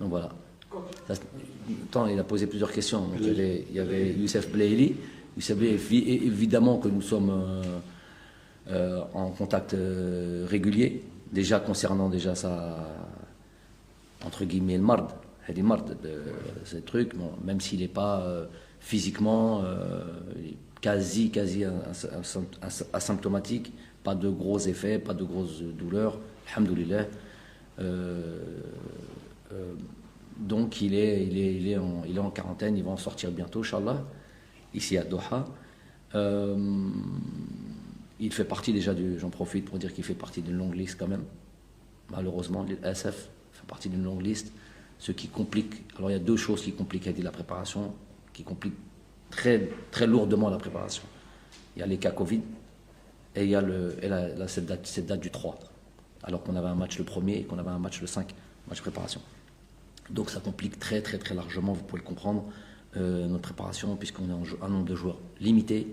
Donc voilà. Tant, il a posé plusieurs questions. Donc, il y avait Youssef Blaili. Youssef Blaili, évidemment que nous sommes en contact régulier, déjà concernant déjà sa, entre guillemets, le marde. Elle marde de ces trucs, bon, même s'il n'est pas physiquement quasi asymptomatique, pas de gros effets, pas de grosses douleurs, alhamdoulilah. Donc il est en quarantaine, il va en sortir bientôt, Inch'Allah, ici à Doha. Il fait partie déjà j'en profite pour dire qu'il fait partie d'une longue liste quand même. Malheureusement, l'SF fait partie d'une longue liste, ce qui complique. Alors il y a deux choses qui compliquent la préparation, qui compliquent très, très lourdement la préparation. Il y a les cas Covid et il y a cette date du 3, alors qu'on avait un match le 1er et qu'on avait un match le 5, match de préparation. Donc ça complique très très très largement, vous pouvez le comprendre, notre préparation, puisqu'on est un nombre de joueurs limité,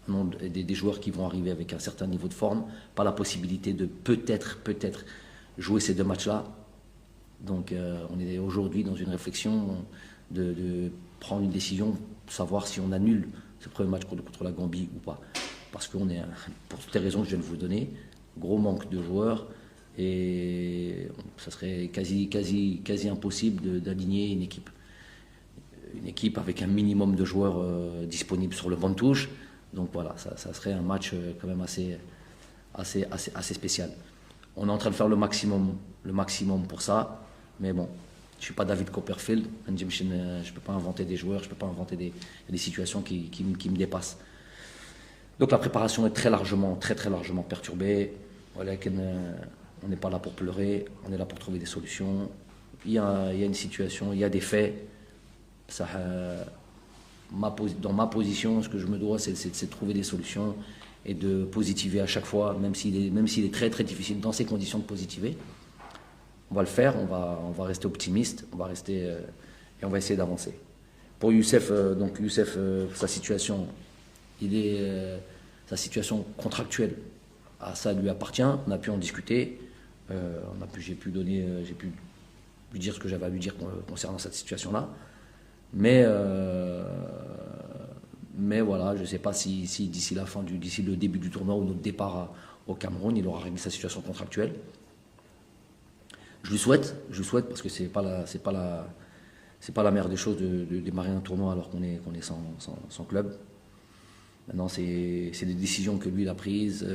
un nombre des joueurs qui vont arriver avec un certain niveau de forme, pas la possibilité de peut-être jouer ces deux matchs-là. Donc on est aujourd'hui dans une réflexion de prendre une décision, savoir si on annule ce premier match contre la Gambie ou pas. Parce qu'on est, pour toutes les raisons que je viens de vous donner, gros manque de joueurs, et ça serait quasi impossible d'aligner une équipe. Une équipe avec un minimum de joueurs disponibles sur le banc de touche. Donc voilà, ça serait un match quand même assez spécial. On est en train de faire le maximum pour ça, mais bon, je ne suis pas David Copperfield, je ne peux pas inventer des joueurs, je ne peux pas inventer des situations qui me dépassent. Donc la préparation est très largement perturbée. Voilà, on n'est pas là pour pleurer, on est là pour trouver des solutions. Il y a une situation, il y a des faits. Ça, dans ma position, ce que je me dois, c'est de trouver des solutions et de positiver à chaque fois, même s'il est très très difficile dans ces conditions de positiver. On va le faire, on va rester optimiste, on va rester et on va essayer d'avancer. Pour Youssef, sa situation, sa situation contractuelle, ça lui appartient. On a pu en discuter. J'ai pu lui dire ce que j'avais à lui dire concernant cette situation-là. Mais voilà, je ne sais pas si d'ici le début du tournoi ou notre départ au Cameroun, il aura réglé sa situation contractuelle. Je lui souhaite parce que c'est pas la meilleure des choses de démarrer un tournoi alors qu'on est sans club. Maintenant, c'est des décisions que lui il a prises,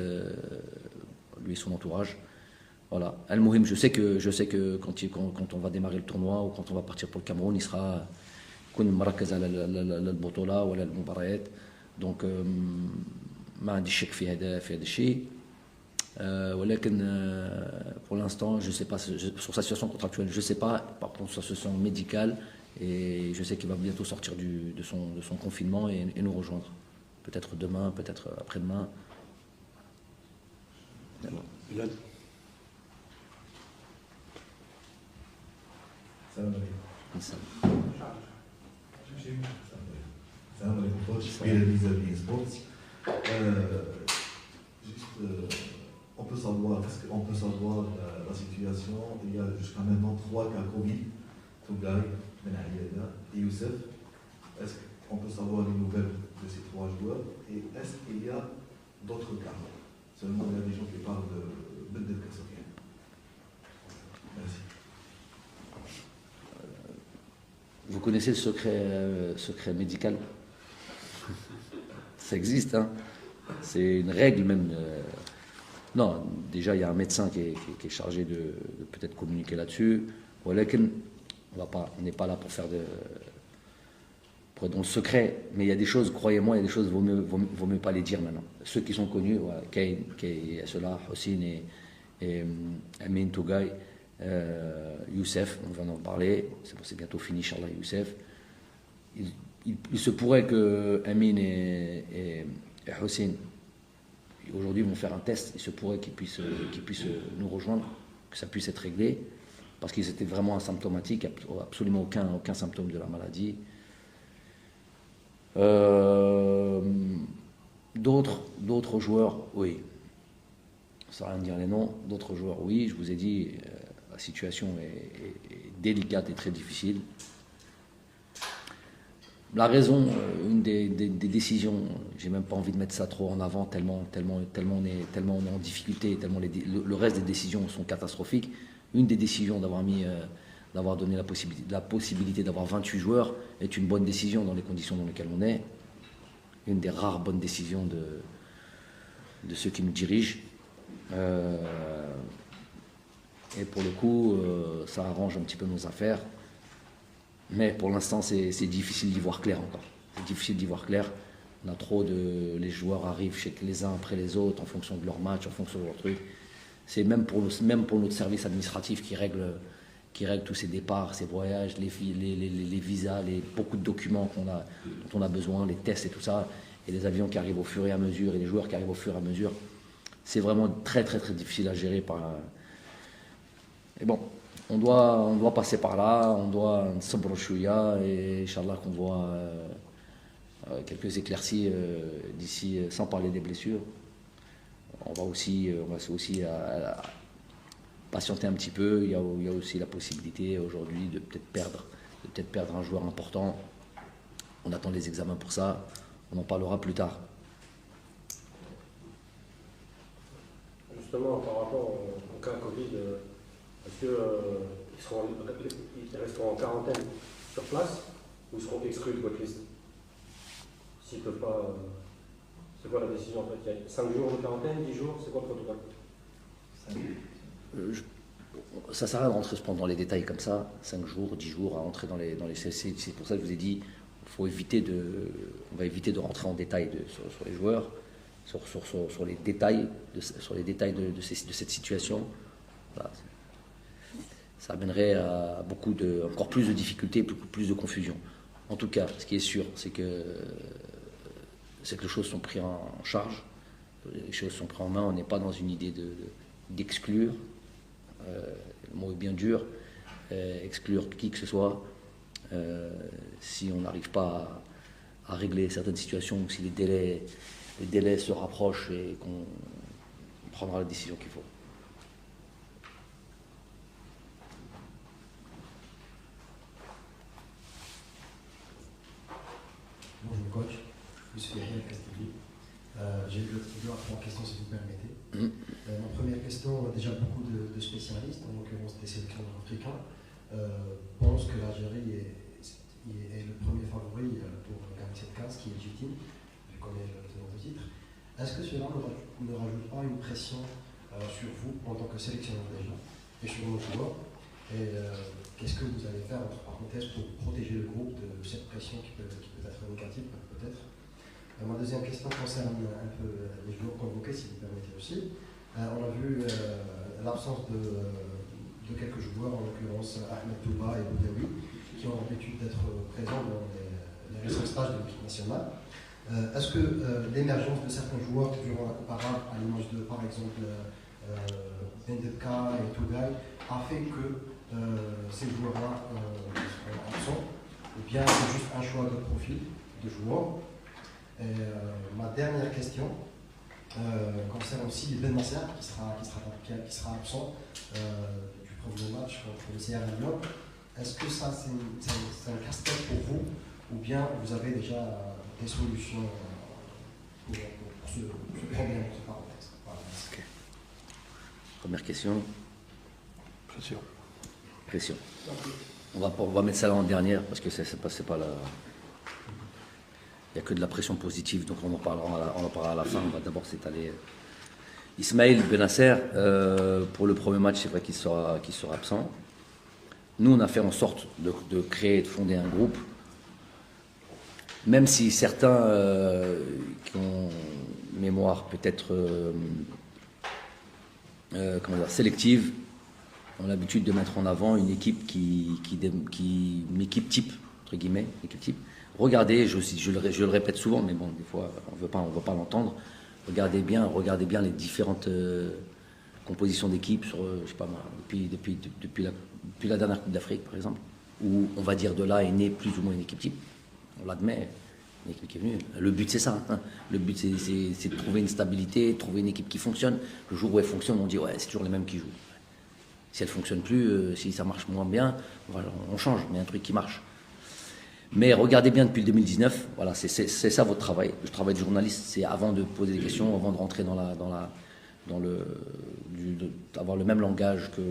lui et son entourage. Voilà. Al-Mohim, je sais que quand on va démarrer le tournoi ou quand on va partir pour le Cameroun, il sera مركز على البطولة ولا المباريات. Donc ما عنديش شك في هذا الشيء. ولكن pour l'instant, je sais pas sur sa situation contractuelle, je sais pas. Par contre, sur sa situation médicale, et je sais qu'il va bientôt sortir de son confinement et nous rejoindre. Peut-être demain, peut-être après-demain. Bon. Salam alaikum coach, vis-à-vis sports. On peut savoir la situation. Il y a jusqu'à maintenant 3 cas Covid, Tougaï, Benahiyada et Youssef. Est-ce qu'on peut savoir les nouvelles de ces 3 joueurs? Et est-ce qu'il y a d'autres cas? Seulement il y a des gens qui parlent de Bedel Kassourien. Merci. Vous connaissez le secret médical? Ça existe, hein? C'est une règle même. Non, déjà il y a un médecin qui est chargé de peut-être communiquer là-dessus. On n'est pas là pour être dans le secret, mais il y a des choses, croyez-moi, il y a des choses, vaut mieux pas les dire maintenant. Ceux qui sont connus, voilà, ceux-là, Hossein et Amin Tougaï, Youssef, on va en parler, c'est bientôt fini, Inch'Allah, Youssef. Il se pourrait que Amin et Hossein aujourd'hui vont faire un test, il se pourrait qu'ils puissent nous rejoindre, que ça puisse être réglé, parce qu'ils étaient vraiment asymptomatiques, absolument aucun symptôme de la maladie. D'autres joueurs, oui. Sans rien dire les noms, d'autres joueurs, oui. Je vous ai dit, la situation est délicate et très difficile. La raison, une des décisions, j'ai même pas envie de mettre ça trop en avant tellement on est en difficulté, tellement le reste des décisions sont catastrophiques. Une des décisions d'avoir donné la possibilité d'avoir 28 joueurs est une bonne décision dans les conditions dans lesquelles on est. Une des rares bonnes décisions de ceux qui nous dirigent. Et pour le coup, ça arrange un petit peu nos affaires. Mais pour l'instant, c'est difficile d'y voir clair encore. C'est difficile d'y voir clair. On a trop de... Les joueurs arrivent les uns après les autres en fonction de leur match, en fonction de leur truc. C'est même pour notre service administratif qui règle tous ces départs, ces voyages, les visas, beaucoup de documents dont on a besoin, les tests et tout ça, et les avions qui arrivent au fur et à mesure, et les joueurs qui arrivent au fur et à mesure. C'est vraiment très très très difficile à gérer. Et bon, on doit passer par là, on doit sabr chouïa, et Inch'Allah qu'on voit quelques éclaircies d'ici, sans parler des blessures. On va aussi patienter un petit peu. Il y a aussi la possibilité aujourd'hui de peut-être perdre un joueur important. On attend les examens pour ça. On en parlera plus tard. Justement, par rapport au cas Covid, est-ce qu'ils resteront en quarantaine sur place ou ils seront exclus de votre liste? S'ils ne peuvent pas. C'est quoi la décision en fait? Il y a 5 jours de quarantaine, 10 jours, c'est quoi le protocole? Ça sert à rien de rentrer dans les détails comme ça, 5 jours, 10 jours, à entrer dans les CC. C'est pour ça que je vous ai dit, on va éviter de rentrer en détail sur les joueurs, sur les détails de cette situation. Voilà. Ça amènerait à encore plus de difficultés, beaucoup plus de confusion. En tout cas, ce qui est sûr, c'est que les choses sont prises en charge, les choses sont prises en main. On n'est pas dans une idée d'exclure, le mot est bien dur, exclure qui que ce soit, si on n'arrive pas à régler certaines situations, ou si les délais se rapprochent et qu'on prendra la décision qu'il faut. Bonjour coach, je suis Ariel Castelli. J'ai deux à trois questions si vous permettez. Ma première question, on a déjà beaucoup de spécialistes, en l'occurrence des sélectionneurs africains, pensent que l'Algérie est le premier favori pour gagner cette case, qui est légitime, je connais le tenant du titre. Est-ce que cela ne rajoute pas une pression sur vous en tant que sélectionneur déjà et sur nos joueurs? Et qu'est-ce que vous allez faire, entre parenthèses, pour protéger le groupe de cette pression qui peut être négative, peut-être? Ma deuxième question concerne un peu les joueurs convoqués, si vous permettez aussi. On a vu l'absence de quelques joueurs, en l'occurrence Ahmed Touba et Boudaoui, qui ont l'habitude d'être présents dans les récents stages de l'équipe nationale. Est-ce que l'émergence de certains joueurs durant la comparable, à l'image de, par exemple, Bendebka et Tougaï, a fait que ces joueurs-là seront absents, ou bien c'est juste un choix de profil de joueurs? Et ma dernière question concerne aussi Ben Nasser qui sera absent du premier match contre le Sierra Leone. Est-ce que ça c'est un casse-tête pour vous, ou bien vous avez déjà des solutions pour ce problème entre parenthèses? Voilà. Okay. Première question. Pression. On va mettre ça là en dernière parce que c'est pas la. Il n'y a que de la pression positive, donc on en parlera à la fin. On va d'abord s'étaler. Ismaël Benasser, pour le premier match, c'est vrai qu'il sera absent. Nous, on a fait en sorte de créer, de fonder un groupe, même si certains qui ont une mémoire peut-être sélective ont l'habitude de mettre en avant une équipe une équipe type, entre guillemets, équipe type. Regardez, je le répète souvent, mais bon, des fois, on veut pas l'entendre. Regardez bien les différentes compositions d'équipes sur, je sais pas moi, depuis la dernière Coupe d'Afrique, par exemple, où on va dire de là est née plus ou moins une équipe type. On l'admet, une équipe qui est venue. Le but, c'est ça. Hein. Le but, c'est de trouver une stabilité, de trouver une équipe qui fonctionne. Le jour où elle fonctionne, on dit, ouais, c'est toujours les mêmes qui jouent. Si elle ne fonctionne plus, si ça marche moins bien, voilà, on change, mais un truc qui marche. Mais regardez bien depuis le 2019, voilà, c'est ça votre travail. Le travail de journaliste, c'est avant de poser des questions, avant de rentrer avoir le même langage que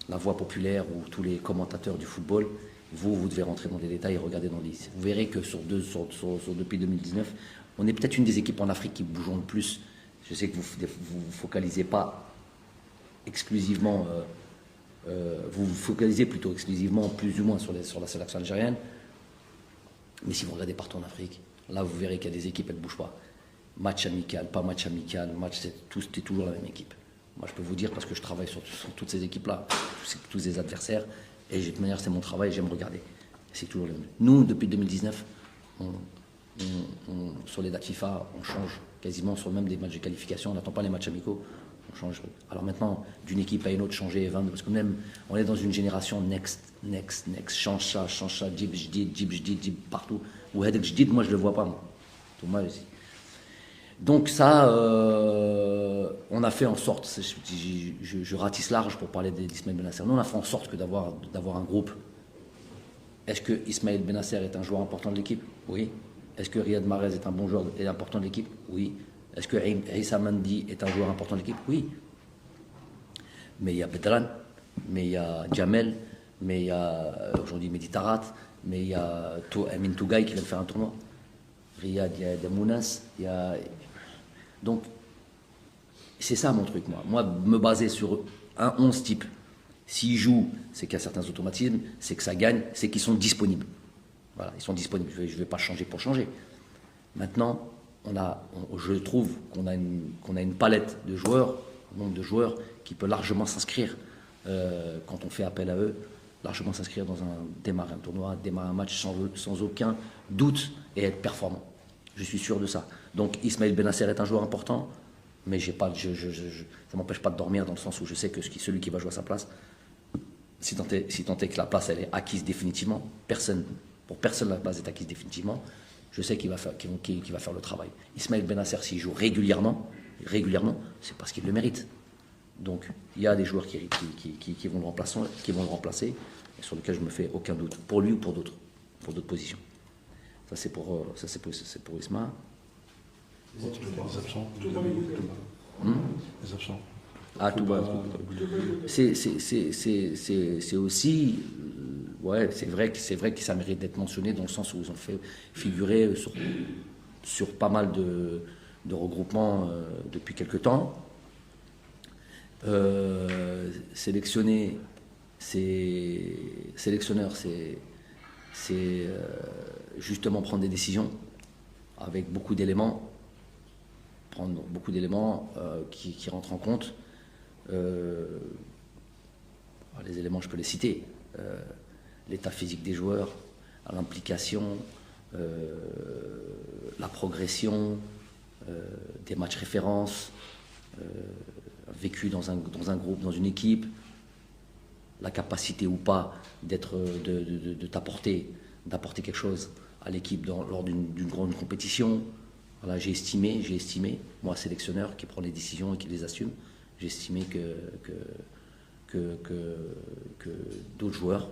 la voix populaire ou tous les commentateurs du football. Vous devez rentrer dans les détails et regarder dans les... Vous verrez que depuis 2019, on est peut-être une des équipes en Afrique qui bougeons le plus. Je sais que vous vous focalisez pas exclusivement, vous vous focalisez plutôt exclusivement, plus ou moins, sur la sélection algérienne. Mais si vous regardez partout en Afrique, là vous verrez qu'il y a des équipes, elles ne bougent pas. Match amical, pas match amical, c'est toujours la même équipe. Moi je peux vous dire parce que je travaille sur toutes ces équipes-là, tous ces adversaires, et de toute manière c'est mon travail, j'aime regarder. C'est toujours le même. Nous, depuis 2019, sur les dates FIFA, on change quasiment sur même des matchs de qualification, on n'attend pas les matchs amicaux, on change. Alors maintenant, d'une équipe à une autre, changer 20, parce qu'on est dans une génération next, change ça, djib, jdid, partout. Ou hadek jdid, moi je le vois pas, moi. Tout mal aussi. Donc ça, on a fait en sorte, je ratisse large pour parler d'Ismaël Benasser, nous on a fait en sorte que d'avoir un groupe. Est-ce que Ismaël Benasser est un joueur important de l'équipe? Oui. Est-ce que Riyad Mahrez est un bon joueur et important de l'équipe? Oui. Est-ce que Issa Mandi est un joueur important de l'équipe? Oui. Mais il y a Bedran, mais il y a Jamel, mais il y a aujourd'hui Mehdi Tarat, mais il y a Amin Tougaï qui vient de faire un tournoi. Riyad, il y a Mounas, il y a... Donc, c'est ça mon truc, moi. Moi, me baser sur un 11 type, s'ils jouent, c'est qu'il y a certains automatismes, c'est que ça gagne, c'est qu'ils sont disponibles. Voilà, ils sont disponibles. Je ne vais pas changer pour changer. Maintenant, je trouve qu'on a une palette de joueurs, un nombre de joueurs qui peut largement s'inscrire, quand on fait appel à eux, largement s'inscrire démarrer un tournoi, démarrer un match sans aucun doute et être performant. Je suis sûr de ça. Donc Ismaël Benasser est un joueur important, mais ça ne m'empêche pas de dormir dans le sens où je sais que celui qui va jouer à sa place, si tant est que la place elle est acquise définitivement, pour personne la place est acquise définitivement, je sais qu'il va faire le travail. Ismaël Benasser, s'il joue régulièrement, c'est parce qu'il le mérite. Donc il y a des joueurs qui vont le remplacer, et sur lesquels je ne me fais aucun doute, pour lui ou pour d'autres positions. Ça c'est pour Isma. Les absents. Les absents. Ah, tout bas. C'est aussi, ouais, c'est vrai que ça mérite d'être mentionné dans le sens où ils ont fait figurer sur pas mal de regroupements depuis quelque temps. Sélectionneur, c'est justement prendre des décisions avec beaucoup d'éléments, qui rentrent en compte. Les éléments, je peux les citer. L'état physique des joueurs, l'implication, la progression, des matchs références, vécu dans un groupe, dans une équipe, la capacité ou pas d'apporter quelque chose à l'équipe lors d'une grande compétition. Voilà, j'ai estimé, moi sélectionneur qui prend les décisions et qui les assume, j'ai estimé que d'autres joueurs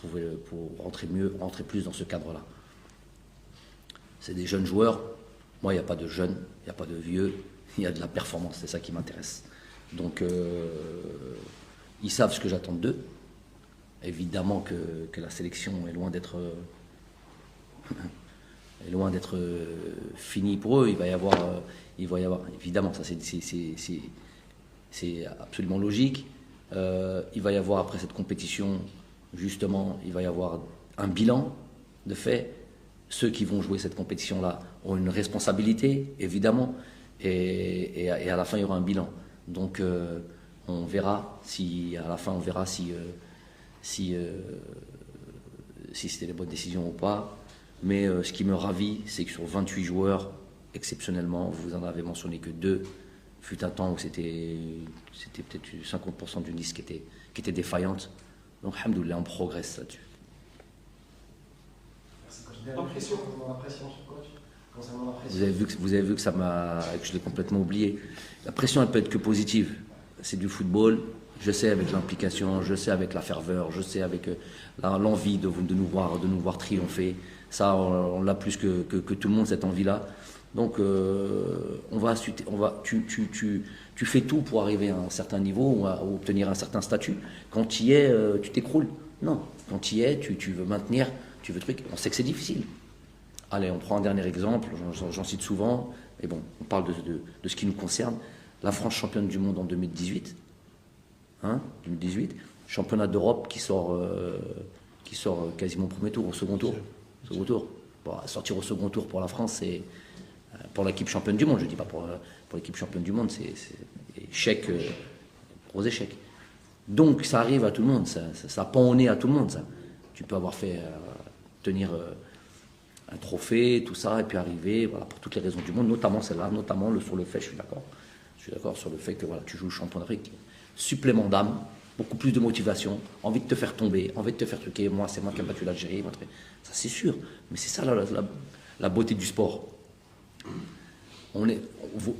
pouvaient rentrer plus dans ce cadre-là. C'est des jeunes joueurs. Moi, il n'y a pas de jeunes, il n'y a pas de vieux, il y a de la performance, c'est ça qui m'intéresse. Donc, ils savent ce que j'attends d'eux. Évidemment que la sélection est loin d'être finie pour eux. Il va y avoir évidemment, ça c'est absolument logique. Il va y avoir après cette compétition, justement, il va y avoir un bilan de fait. Ceux qui vont jouer cette compétition-là ont une responsabilité, évidemment, et à la fin, il y aura un bilan. Donc, on verra si c'était les bonnes décisions ou pas. Mais ce qui me ravit, c'est que sur 28 joueurs, exceptionnellement, vous en avez mentionné que 2. Fut un temps où c'était peut-être 50% d'une liste qui était défaillante. Donc, alhamdoulilah, on progresse là-dessus. Vous avez vu que que je l'ai complètement oublié. La pression, elle peut être que positive. c'est du football. Je sais avec l'implication, je sais avec la ferveur, je sais avec l'envie de nous voir triompher. Ça, on l'a plus que tout le monde, cette envie-là. Donc, tu fais tout pour arriver à un certain niveau ou à obtenir un certain statut. Quand tu y es, tu t'écroules. Non, quand tu y es, tu veux maintenir, tu veux truc. On sait que c'est difficile. Allez, on prend un dernier exemple, j'en cite souvent, mais bon, on parle de ce qui nous concerne. La France championne du monde en 2018, 2018, championnat d'Europe qui sort quasiment au premier tour, au second tour. Bon, sortir au second tour pour la France, c'est pour l'équipe championne du monde, je ne dis pas pour l'équipe championne du monde, c'est échec, gros échec. Donc ça arrive à tout le monde, ça pend au nez à tout le monde. Ça. Tu peux avoir fait tenir un trophée, tout ça, et puis arriver, voilà, pour toutes les raisons du monde, notamment celle-là, sur le fait, je suis d'accord sur le fait que voilà, tu joues le champion d'Afrique, supplément d'âme, beaucoup plus de motivation, envie de te faire tomber, envie de te faire truquer, c'est moi qui ai battu l'Algérie, ça c'est sûr, mais c'est ça la beauté du sport.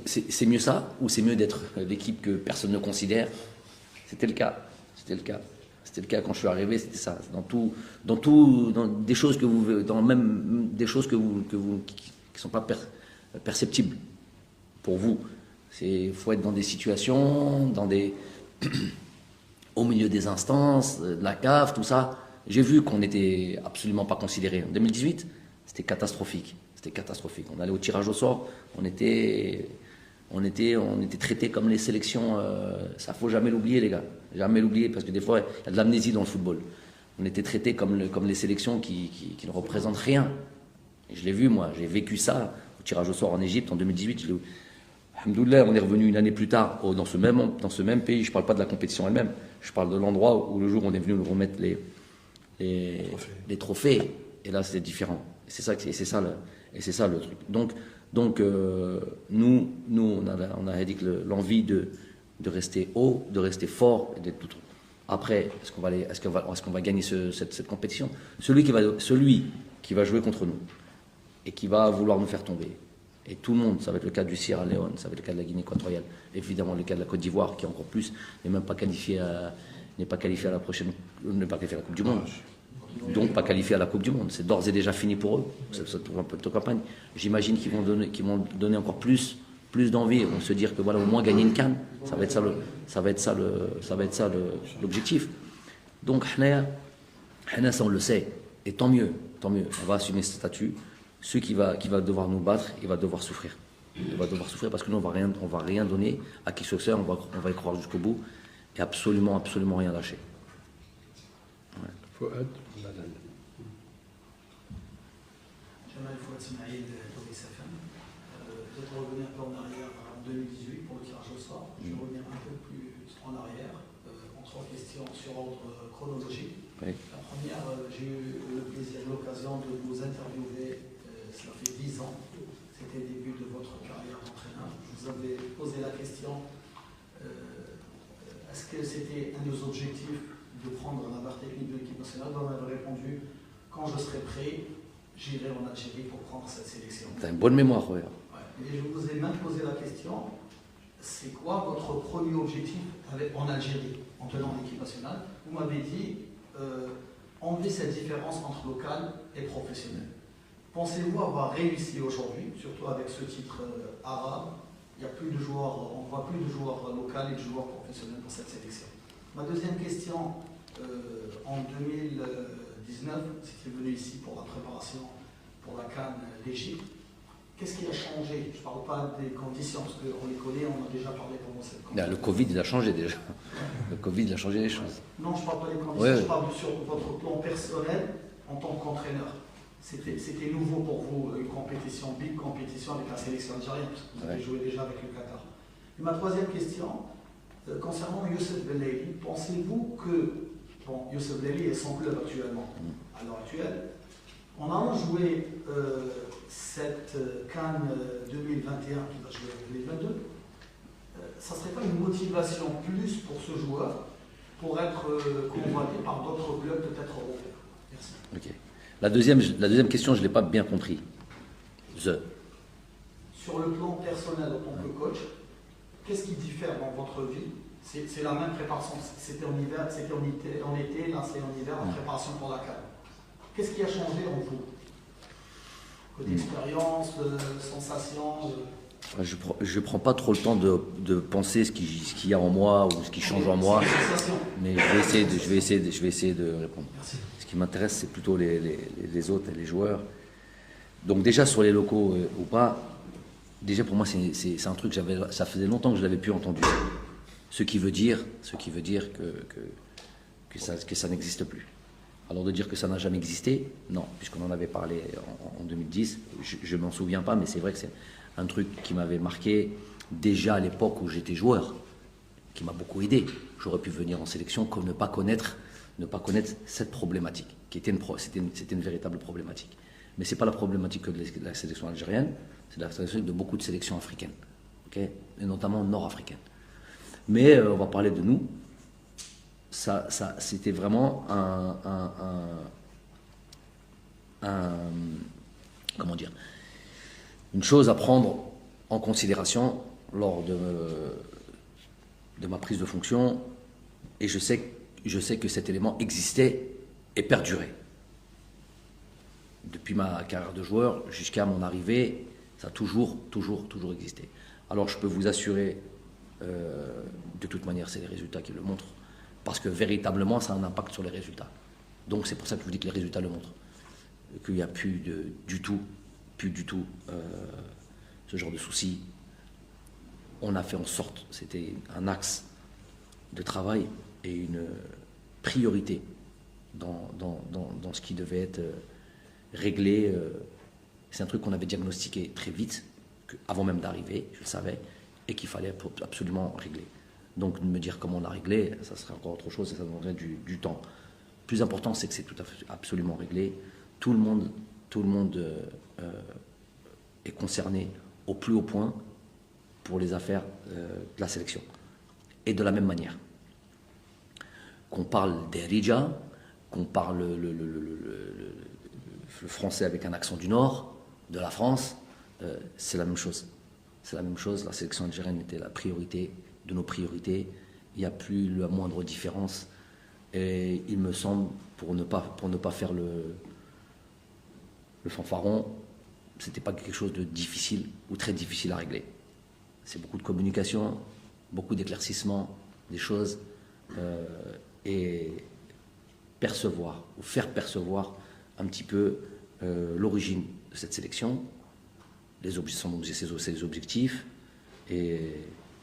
C'est mieux ça, ou c'est mieux d'être l'équipe que personne ne considère? C'était le cas quand je suis arrivé, c'était ça. Dans des choses qui sont pas perceptibles pour vous. Il faut être dans des situations, au milieu des instances, de la CAF, tout ça. J'ai vu qu'on n'était absolument pas considéré. En 2018, c'était catastrophique. On allait au tirage au sort, on était traités comme les sélections. Ça faut jamais l'oublier, les gars. Jamais l'oublier, parce que des fois, il y a de l'amnésie dans le football. On était traités comme les sélections qui ne représentent rien. Et je l'ai vu, moi. J'ai vécu ça au tirage au sort en Égypte en 2018. Alhamdoulilah, on est revenu une année plus tard dans ce même pays. Je ne parle pas de la compétition elle-même. Je parle de l'endroit où le jour où on est venu nous remettre les trophées. Et là, c'était différent. Et c'est ça le truc. Donc nous on a dit que l'envie de rester haut, de rester fort, et d'être tout. Après, est-ce qu'on va gagner cette compétition? Celui qui va jouer contre nous et qui va vouloir nous faire tomber. Et tout le monde, ça va être le cas du Sierra Leone, ça va être le cas de la Guinée équatoriale, évidemment le cas de la Côte d'Ivoire, qui est encore plus, n'est pas qualifié à la Coupe du Monde. Donc pas qualifié à la Coupe du Monde. C'est d'ores et déjà fini pour eux, cette campagne. J'imagine qu'ils vont donner encore plus d'envie. Ils vont se dire que voilà, au moins gagner une CAN, ça va être ça l'objectif. Donc Hna, ça on le sait, et tant mieux. On va assumer ce statut. Celui qui va devoir nous battre, il va devoir souffrir. Parce que nous, on va rien donner à qui que ce soit, on va y croire jusqu'au bout et absolument rien lâcher. Ouais. Fouad. Jamal Fouad Smaïl, Toris FM. Peut-être revenir un peu en arrière en 2018 pour le tirage au sort. Je vais revenir un peu plus en arrière en trois questions sur ordre chronologique. Oui. La première, j'ai eu le plaisir, l'occasion de vous interviewer, cela fait 10 ans. C'était le début de votre carrière d'entraîneur. Je vous avais posé la question, est-ce que c'était un de nos objectifs de prendre la barre technique de l'équipe nationale? Vous m'avez répondu, quand je serai prêt, j'irai en Algérie pour prendre cette sélection. T'as une bonne mémoire, ouais. Et je vous ai même posé la question, c'est quoi votre premier objectif en Algérie, en tenant l'équipe nationale? Vous m'avez dit, enlever cette différence entre local et professionnel. Pensez-vous avoir réussi aujourd'hui, surtout avec ce titre arabe? Il y a plus de joueurs, on voit plus de joueurs locaux et de joueurs professionnels pour cette sélection. Ma deuxième question, en 2019, c'était venu ici pour la préparation pour la CAN d'Égypte. Qu'est-ce qui a changé? Je ne parle pas des conditions, parce qu'on les connaît, on a déjà parlé pendant cette conférence. Le Covid, il a changé déjà. Le Covid, il a changé les choses. Non, je ne parle pas des conditions, je parle sur votre plan personnel en tant qu'entraîneur. C'était nouveau pour vous, une compétition, big compétition avec la sélection algérienne, parce que vous avez joué déjà avec le Qatar. Et ma troisième question, concernant Youssef Belaïli, pensez-vous que, Youssef Belaïli est sans club actuellement, à l'heure actuelle, en allant jouer cette CAN 2021 qui va jouer en 2022, ça ne serait pas une motivation plus pour ce joueur pour être convoité par d'autres clubs peut-être européens? Merci. Ok. La deuxième question, je ne l'ai pas bien compris. Sur le plan personnel en tant que coach, qu'est-ce qui diffère dans votre vie? C'est la même préparation, c'était en hiver, c'était en été, là c'est en hiver, en préparation pour la CAN. Qu'est-ce qui a changé en vous? Côté expérience, sensation Je prends pas trop le temps de penser ce qu'il y a en moi ou ce qui change en moi, mais je vais essayer de répondre. Merci. Ce qui m'intéresse, c'est plutôt les autres et les joueurs. Donc déjà sur les locaux ou pas, déjà pour moi c'est un truc, ça faisait longtemps que je l'avais plus entendu. Ce qui veut dire que ça n'existe plus. Alors de dire que ça n'a jamais existé, non, puisqu'on en avait parlé en 2010, je m'en souviens pas, mais c'est vrai que c'est un truc qui m'avait marqué déjà à l'époque où j'étais joueur, qui m'a beaucoup aidé. J'aurais pu venir en sélection comme ne pas connaître cette problématique, qui était c'était une véritable problématique. Mais c'est pas la problématique que de la sélection algérienne, c'est la sélection de beaucoup de sélections africaines, okay, et notamment nord-africaines. Mais on va parler de nous. Ça c'était vraiment comment dire, une chose à prendre en considération lors de ma prise de fonction, et je sais que cet élément existait et perdurait. Depuis ma carrière de joueur jusqu'à mon arrivée, ça a toujours existé. Alors je peux vous assurer, de toute manière c'est les résultats qui le montrent, parce que véritablement ça a un impact sur les résultats. Donc c'est pour ça que je vous dis que les résultats le montrent, qu'il n'y a plus du tout ce genre de soucis. On a fait en sorte, c'était un axe de travail et une priorité dans ce qui devait être réglé. C'est un truc qu'on avait diagnostiqué très vite, avant même d'arriver, je le savais, et qu'il fallait absolument régler. Donc de me dire comment on l'a réglé, ça serait encore autre chose, et ça demanderait du temps. Le plus important, c'est que c'est absolument réglé. Tout le monde est concerné au plus haut point pour les affaires de la sélection. Et de la même manière, qu'on parle des Rija, qu'on parle le français avec un accent du Nord, de la France, c'est la même chose. C'est la même chose, la sélection algérienne était la priorité de nos priorités. Il n'y a plus la moindre différence. Et il me semble, pour ne pas faire le fanfaron, c'était pas quelque chose de difficile ou très difficile à régler. C'est beaucoup de communication, beaucoup d'éclaircissement des choses, et percevoir ou faire percevoir un petit peu l'origine de cette sélection, ses objectifs, et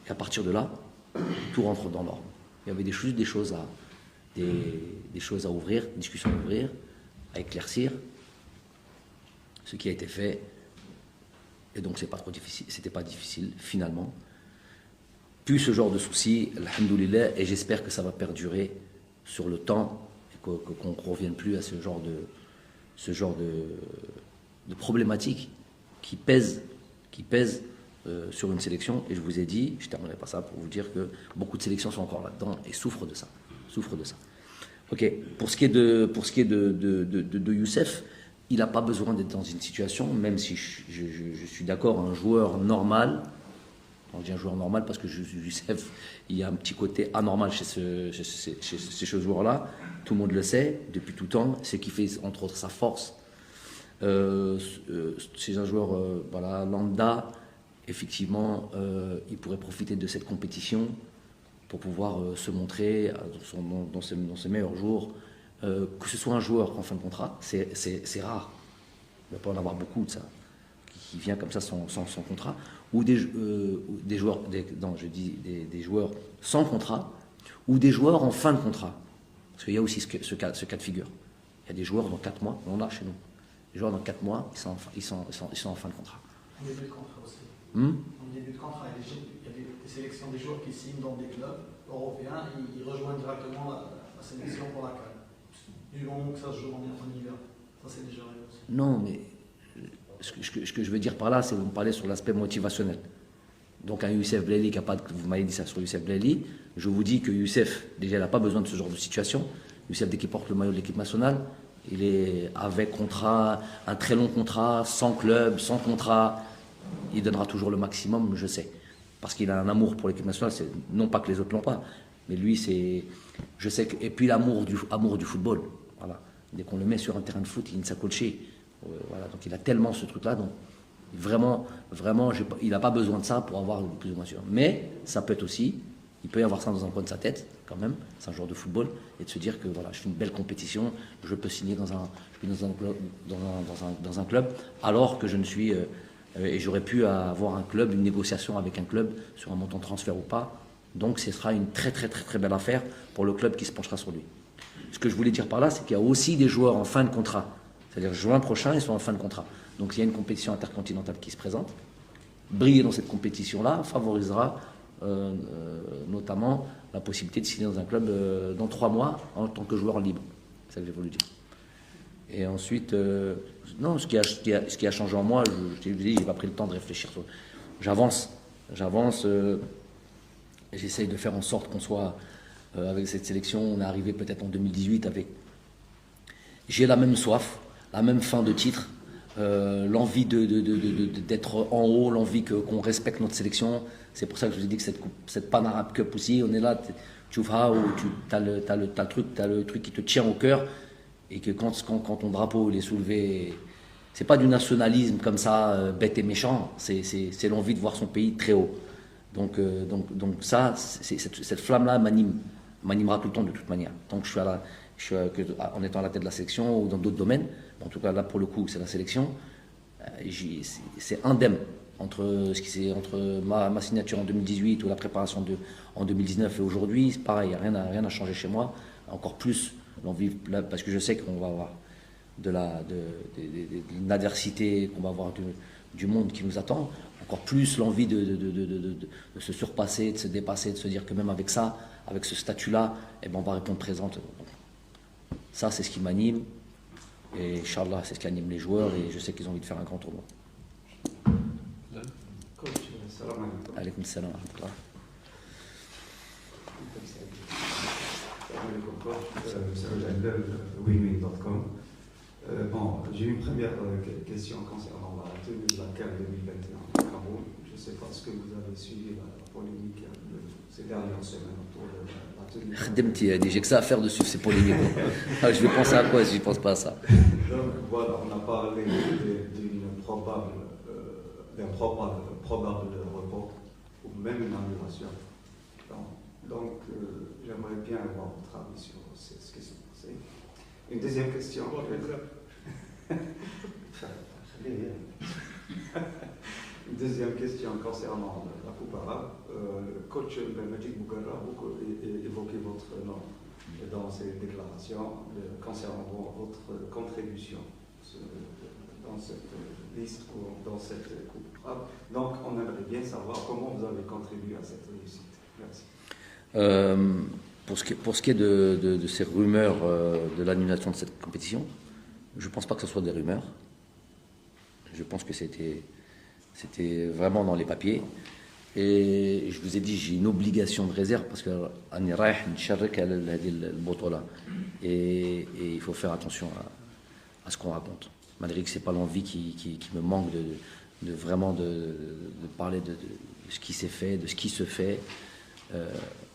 à partir de là, tout rentre dans l'ordre. Il y avait des choses à ouvrir, des discussions à ouvrir, à éclaircir, ce qui a été fait, et donc c'était pas difficile finalement. Plus ce genre de soucis, alhamdoulilah, et j'espère que ça va perdurer sur le temps, et qu'on ne revienne plus à ce genre de problématiques qui pèsent sur une sélection. Et je vous ai dit, je ne terminerai pas ça pour vous dire que beaucoup de sélections sont encore là-dedans et souffrent de ça. Ok, pour ce qui est de Youssef, il n'a pas besoin d'être dans une situation, même si je suis d'accord, un joueur normal, on dit un joueur normal parce que Youssef, il y a un petit côté anormal chez ce joueur-là, tout le monde le sait, depuis tout temps, c'est ce qui fait entre autres sa force. C'est un joueur lambda, effectivement, il pourrait profiter de cette compétition pour pouvoir se montrer dans ses meilleurs jours. Que ce soit un joueur en fin de contrat, c'est rare. Il ne va pas en avoir beaucoup de ça, qui vient comme ça sans contrat, ou des joueurs sans contrat, ou des joueurs en fin de contrat. Parce qu'il y a aussi ce cas de figure. Il y a des joueurs dans 4 mois, on a chez nous. Les joueurs dans 4 mois, ils sont en fin de contrat. En début de contrat aussi. En début de contrat, il y a des sélections des joueurs qui signent dans des clubs européens, ils rejoignent directement la sélection pour la CAN. Du moment que ça se joue en hiver. Ça, c'est déjà arrivé aussi. Non, mais ce que je veux dire par là, c'est que vous me parlez sur l'aspect motivationnel. Donc un Youssef Blelli qui n'a pas vous m'avez dit ça sur Youssef Blelli, je vous dis que Youssef, déjà, il n'a pas besoin de ce genre de situation. Youssef, dès qu'il porte le maillot de l'équipe nationale, il est avec contrat, un très long contrat, sans club, sans contrat. Il donnera toujours le maximum, je sais. parce qu'il a un amour pour l'équipe nationale. Non pas que les autres l'ont pas, mais lui, je sais que, et puis l'amour du football. Voilà. Dès qu'on le met sur un terrain de foot, il ne s'accroche. Voilà. Donc il a tellement ce truc-là. Donc vraiment, il n'a pas besoin de ça pour avoir plus ou moins sûr. Mais ça peut être aussi, il peut y avoir ça dans un coin de sa tête, quand même. C'est un joueur de football, et de se dire que voilà, je fais une belle compétition, je peux signer dans un club, alors que je ne suis et j'aurais pu avoir un club, une négociation avec un club sur un montant de transfert ou pas. Donc ce sera une très très très très belle affaire pour le club qui se penchera sur lui. Ce que je voulais dire par là, c'est qu'il y a aussi des joueurs en fin de contrat. C'est-à-dire juin prochain, ils sont en fin de contrat. Donc il y a une compétition intercontinentale qui se présente. Briller dans cette compétition-là favorisera notamment la possibilité de signer dans un club dans 3 mois en tant que joueur libre. C'est ça que j'ai voulu dire. Et ensuite, non, ce qui a changé en moi, je t'ai dit, j'ai pas pris le temps de réfléchir. J'avance, et j'essaye de faire en sorte qu'on soit avec cette sélection. On est arrivé peut-être en 2018 avec. J'ai la même soif, la même faim de titre, l'envie d'être en haut, l'envie qu'on respecte notre sélection. C'est pour ça que je vous ai dit que cette Pan Arab Cup aussi, on est là, tu vois, où tu as le truc qui te tient au cœur. Et que quand ton drapeau il est soulevé, c'est pas du nationalisme comme ça, bête et méchant, c'est l'envie de voir son pays très haut. Donc ça, cette flamme-là m'animera tout le temps de toute manière. Tant que en étant à la tête de la sélection ou dans d'autres domaines, en tout cas là pour le coup c'est la sélection, c'est indemne entre ma signature en 2018 ou la préparation en 2019 et aujourd'hui, c'est pareil, rien n'a changé chez moi, encore plus l'envie, parce que je sais qu'on va avoir de l'adversité, qu'on va avoir du monde qui nous attend, encore plus l'envie de se surpasser, de se dépasser, de se dire que même avec ça, avec ce statut-là, eh ben on va répondre présente. Ça, c'est ce qui m'anime, et Inch'Allah, c'est ce qui anime les joueurs, et je sais qu'ils ont envie de faire un grand tournoi. Coach, salam alaikum. Alaykoum salam wa rahmatullah. Win-win.com. Bon, j'ai une première question concernant la tenue de la CAN 2021 au Cameroun. Je ne sais pas ce que vous avez suivi la polémique ces dernières semaines autour de la tenue. Khademti a dit, j'ai que ça à faire dessus, c'est polémique. Je vais penser à quoi si je ne pense pas à ça? Donc voilà, on a parlé d'un probable report ou même une annulation. Donc, j'aimerais bien avoir votre avis sur ce qui s'est passé. Une deuxième question. Une deuxième question concernant la Coupe arabe. Le coach Majid Boughara a beaucoup évoqué votre nom dans ses déclarations concernant votre contribution dans cette liste ou dans cette Coupe arabe. Donc, on aimerait bien savoir comment vous avez contribué à cette réussite. Merci. Pour ce qui est de ces rumeurs de l'annulation de cette compétition, je ne pense pas que ce soit des rumeurs. Je pense que c'était vraiment dans les papiers. Et je vous ai dit, j'ai une obligation de réserve parce que et il faut faire attention à ce qu'on raconte. Malgré que ce n'est pas l'envie qui me manque de vraiment de parler de ce qui s'est fait, de ce qui se fait.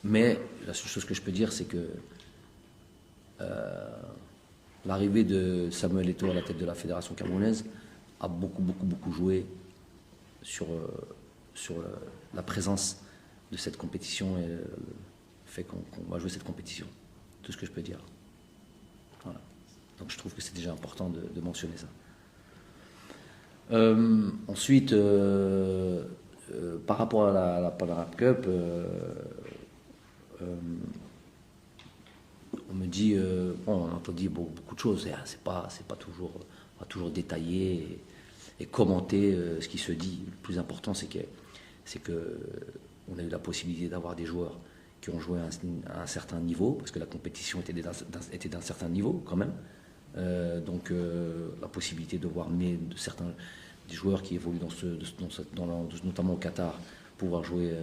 Mais la seule chose que je peux dire, c'est que l'arrivée de Samuel Eto'o à la tête de la fédération camerounaise a beaucoup joué sur la présence de cette compétition et le fait qu'on va jouer cette compétition. Tout ce que je peux dire. Voilà. Donc je trouve que c'est déjà important de mentionner ça. Ensuite, par rapport à la Pan Arab Cup, on me dit, on entend dire beaucoup de choses, c'est pas toujours détaillé et commenter ce qui se dit. Le plus important, c'est que on a eu la possibilité d'avoir des joueurs qui ont joué à un certain niveau, parce que la compétition était d'un certain niveau quand même. Donc la possibilité de voir des joueurs qui évoluent notamment au Qatar, pouvoir jouer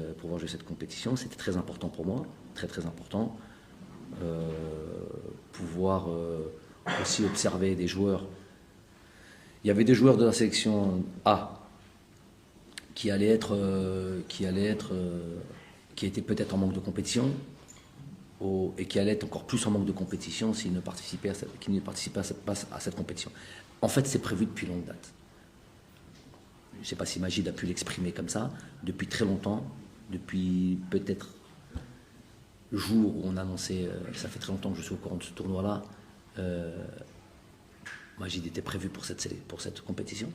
cette compétition, c'était très important pour moi, très important. Pouvoir aussi observer des joueurs. Il y avait des joueurs de la sélection A qui était peut-être en manque de compétition, et qui allait être encore plus en manque de compétition s'il ne participait pas à cette compétition. En fait, c'est prévu depuis longue date. Je ne sais pas si Majid a pu l'exprimer comme ça, depuis très longtemps, depuis peut-être le jour où on a annoncé, ça fait très longtemps que je suis au courant de ce tournoi-là, Majid était prévu pour cette compétition.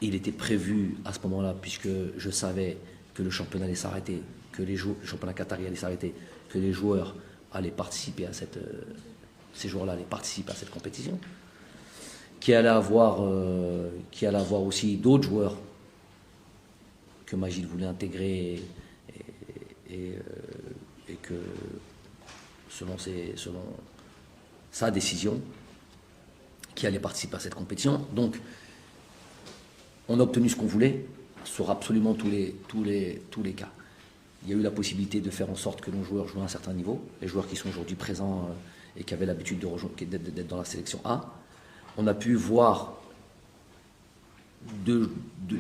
Il était prévu à ce moment-là, puisque je savais que le championnat allait s'arrêter, que le championnat qatari allait s'arrêter, que les joueurs allaient participer à ces joueurs-là allaient participer à cette compétition, qui allait avoir aussi d'autres joueurs que Majid voulait intégrer et que selon sa décision, qui allait participer à cette compétition. Donc, on a obtenu ce qu'on voulait sur absolument tous les cas. Il y a eu la possibilité de faire en sorte que nos joueurs jouent à un certain niveau, les joueurs qui sont aujourd'hui présents et qui avaient l'habitude d'être dans la sélection A. On a pu voir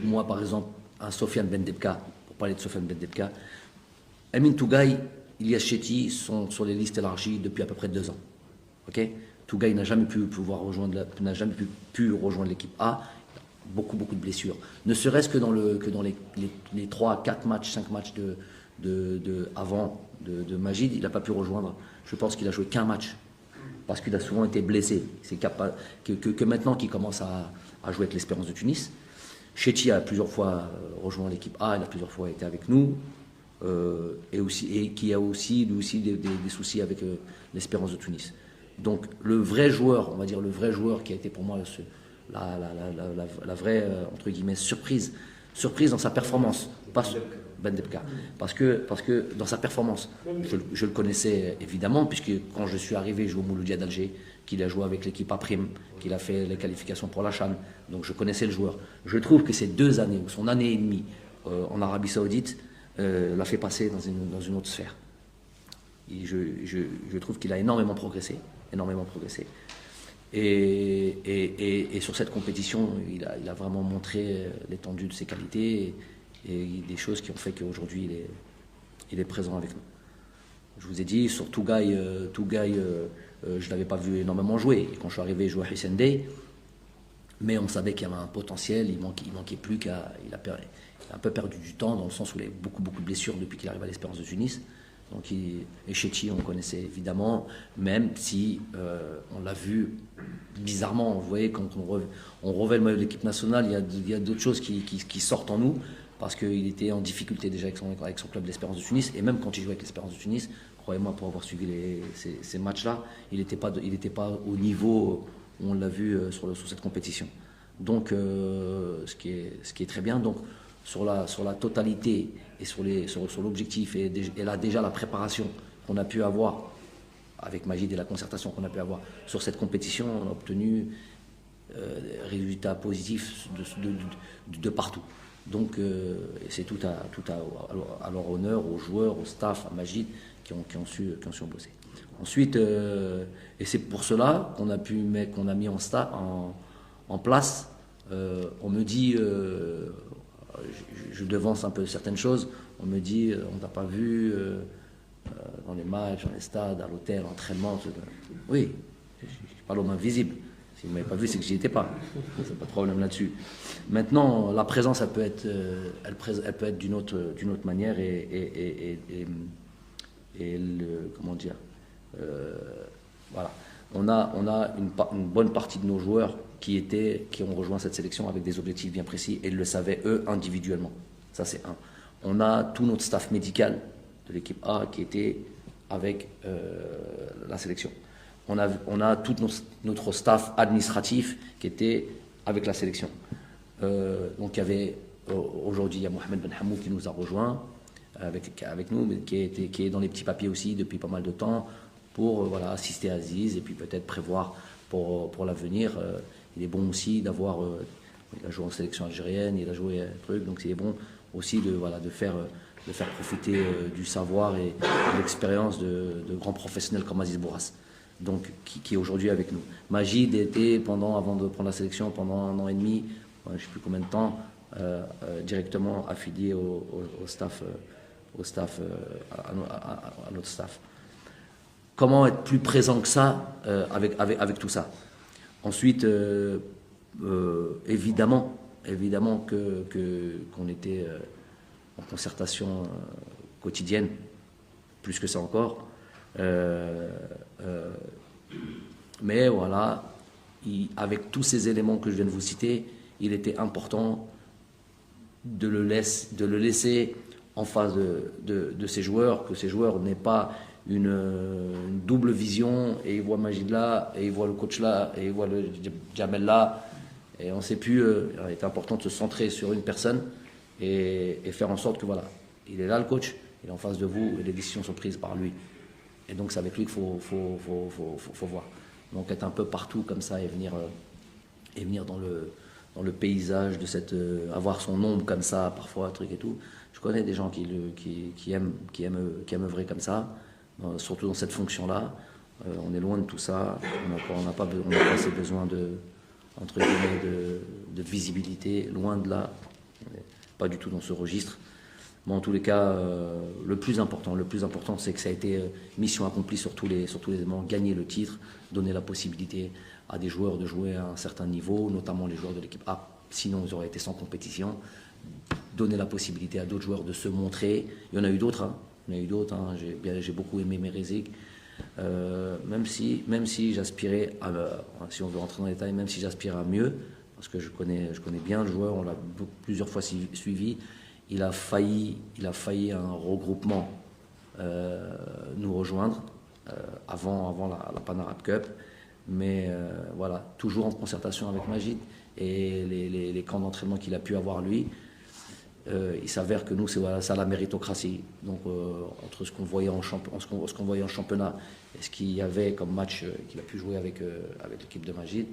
moi par exemple, un Sofiane Bendebka, pour parler de Sofiane Bendebka, Amin Tougaï, Ilyas Chetty sont sur les listes élargies depuis à peu près 2 ans. Okay, Tougaï n'a jamais pu rejoindre l'équipe A. Beaucoup de blessures. Ne serait-ce que dans les 3, 4 matchs, 5 matchs avant de Majid, il n'a pas pu rejoindre. Je pense qu'il a joué qu'un match parce qu'il a souvent été blessé. C'est que maintenant qu'il commence à jouer avec l'Espérance de Tunis. Chetty a plusieurs fois rejoint l'équipe A, il a plusieurs fois été avec nous. Et qui a aussi des soucis avec l'Espérance de Tunis. Donc le vrai joueur, on va dire le vrai joueur qui a été pour moi la vraie entre guillemets surprise dans sa performance, pas Bendebka, parce que dans sa performance, je le connaissais évidemment puisque quand je suis arrivé, je jouais au Mouloudia d'Alger, qu'il a joué avec l'équipe A prime, qu'il a fait les qualifications pour la CHAN, donc je connaissais le joueur. Je trouve que ces 2 années ou son année et demie en Arabie Saoudite l'a fait passer dans une autre sphère. Et je trouve qu'il a énormément progressé. Et sur cette compétition, il a vraiment montré l'étendue de ses qualités et des choses qui ont fait qu'aujourd'hui il est présent avec nous. Je vous ai dit, sur Tougaï, je ne l'avais pas vu énormément jouer. Et quand je suis arrivé, je jouais à Hussein Dey, mais on savait qu'il y avait un potentiel, il manquait plus qu'à... Il a un peu perdu du temps dans le sens où il a eu beaucoup de blessures depuis qu'il arrive à l'Espérance de Tunis. Donc, et Chetty, on connaissait évidemment, même si on l'a vu bizarrement. Vous voyez, quand on revêt le maillot de l'équipe nationale, il y a d'autres choses qui sortent en nous, parce qu'il était en difficulté déjà avec son club l'Espérance de Tunis, et même quand il jouait avec l'Espérance de Tunis, croyez-moi, pour avoir suivi ces matchs-là, il n'était pas au niveau où on l'a vu sur cette compétition. Donc, ce qui est très bien. Donc, sur la totalité et sur l'objectif et là déjà la préparation qu'on a pu avoir avec Majid et la concertation qu'on a pu avoir sur cette compétition, on a obtenu résultats positifs de partout. Donc c'est tout à leur honneur, aux joueurs, au staff, à Majid qui ont su bosser. Ensuite, et c'est pour cela qu'on a mis en place, on me dit... je devance un peu certaines choses. On me dit, on t'a pas vu dans les matchs, dans les stades, à l'hôtel, l'entraînement. Oui, je parle aux mains visibles. Si vous ne m'avez pas vu, c'est que j'y étais pas. C'est pas de problème là-dessus. Maintenant, la présence, elle peut être d'une autre manière comment dire. Voilà. On a une bonne partie de nos joueurs qui ont rejoint cette sélection avec des objectifs bien précis et ils le savaient eux individuellement. Ça c'est un. On a tout notre staff médical de l'équipe A qui était avec la sélection. On a tout notre staff administratif qui était avec la sélection. Donc il y avait aujourd'hui il y a Mohamed Ben Hamou qui nous a rejoint avec nous, mais qui est dans les petits papiers aussi depuis pas mal de temps pour assister à Aziz et puis peut-être prévoir pour l'avenir. Il est bon aussi d'avoir... il a joué en sélection algérienne, il a joué un truc, donc c'est bon aussi de faire profiter du savoir et de l'expérience de grands professionnels comme Aziz Bourras, donc qui est aujourd'hui avec nous. Majid était avant de prendre la sélection pendant 1 an et demi, je ne sais plus combien de temps, directement affiliés au staff, à notre staff. Comment être plus présent que ça avec tout ça? Ensuite, évidemment qu'on était en concertation quotidienne, plus que ça encore. Mais voilà, avec tous ces éléments que je viens de vous citer, il était important de le laisser en face de ces joueurs, que ces joueurs n'aient pas une double vision, et ils voient Majid là, et ils voient le coach là, et ils voient le Jamel là, et on ne sait plus. Il est important de se centrer sur une personne et faire en sorte que voilà, il est là le coach, il est en face de vous, et les décisions sont prises par lui. Et donc c'est avec lui qu'il faut voir. Donc être un peu partout comme ça et venir dans le paysage de cette, avoir son ombre comme ça, parfois, truc et tout. Je connais des gens qui aiment œuvrer comme ça, surtout dans cette fonction-là. On est loin de tout ça. On n'a pas assez besoin entre guillemets, de visibilité, loin de là. On n'est pas du tout dans ce registre. Mais en tous les cas, le plus important, c'est que ça a été mission accomplie sur tous les éléments, gagner le titre, donner la possibilité à des joueurs de jouer à un certain niveau, notamment les joueurs de l'équipe A, sinon ils auraient été sans compétition, donner la possibilité à d'autres joueurs de se montrer. Il y en a eu d'autres, J'ai beaucoup aimé Merezik, même si j'aspirais à, si on veut rentrer dans les détails, même si j'aspirais à mieux, parce que je connais bien le joueur, on l'a plusieurs fois suivi. Il a failli un regroupement nous rejoindre avant la Pan Arab Cup, mais voilà, toujours en concertation avec Majid et les camps d'entraînement qu'il a pu avoir lui. Il s'avère que nous, c'est ça la méritocratie. Donc entre ce qu'on voyait en championnat et ce qu'il y avait comme match qu'il a pu jouer avec l'équipe de Majid,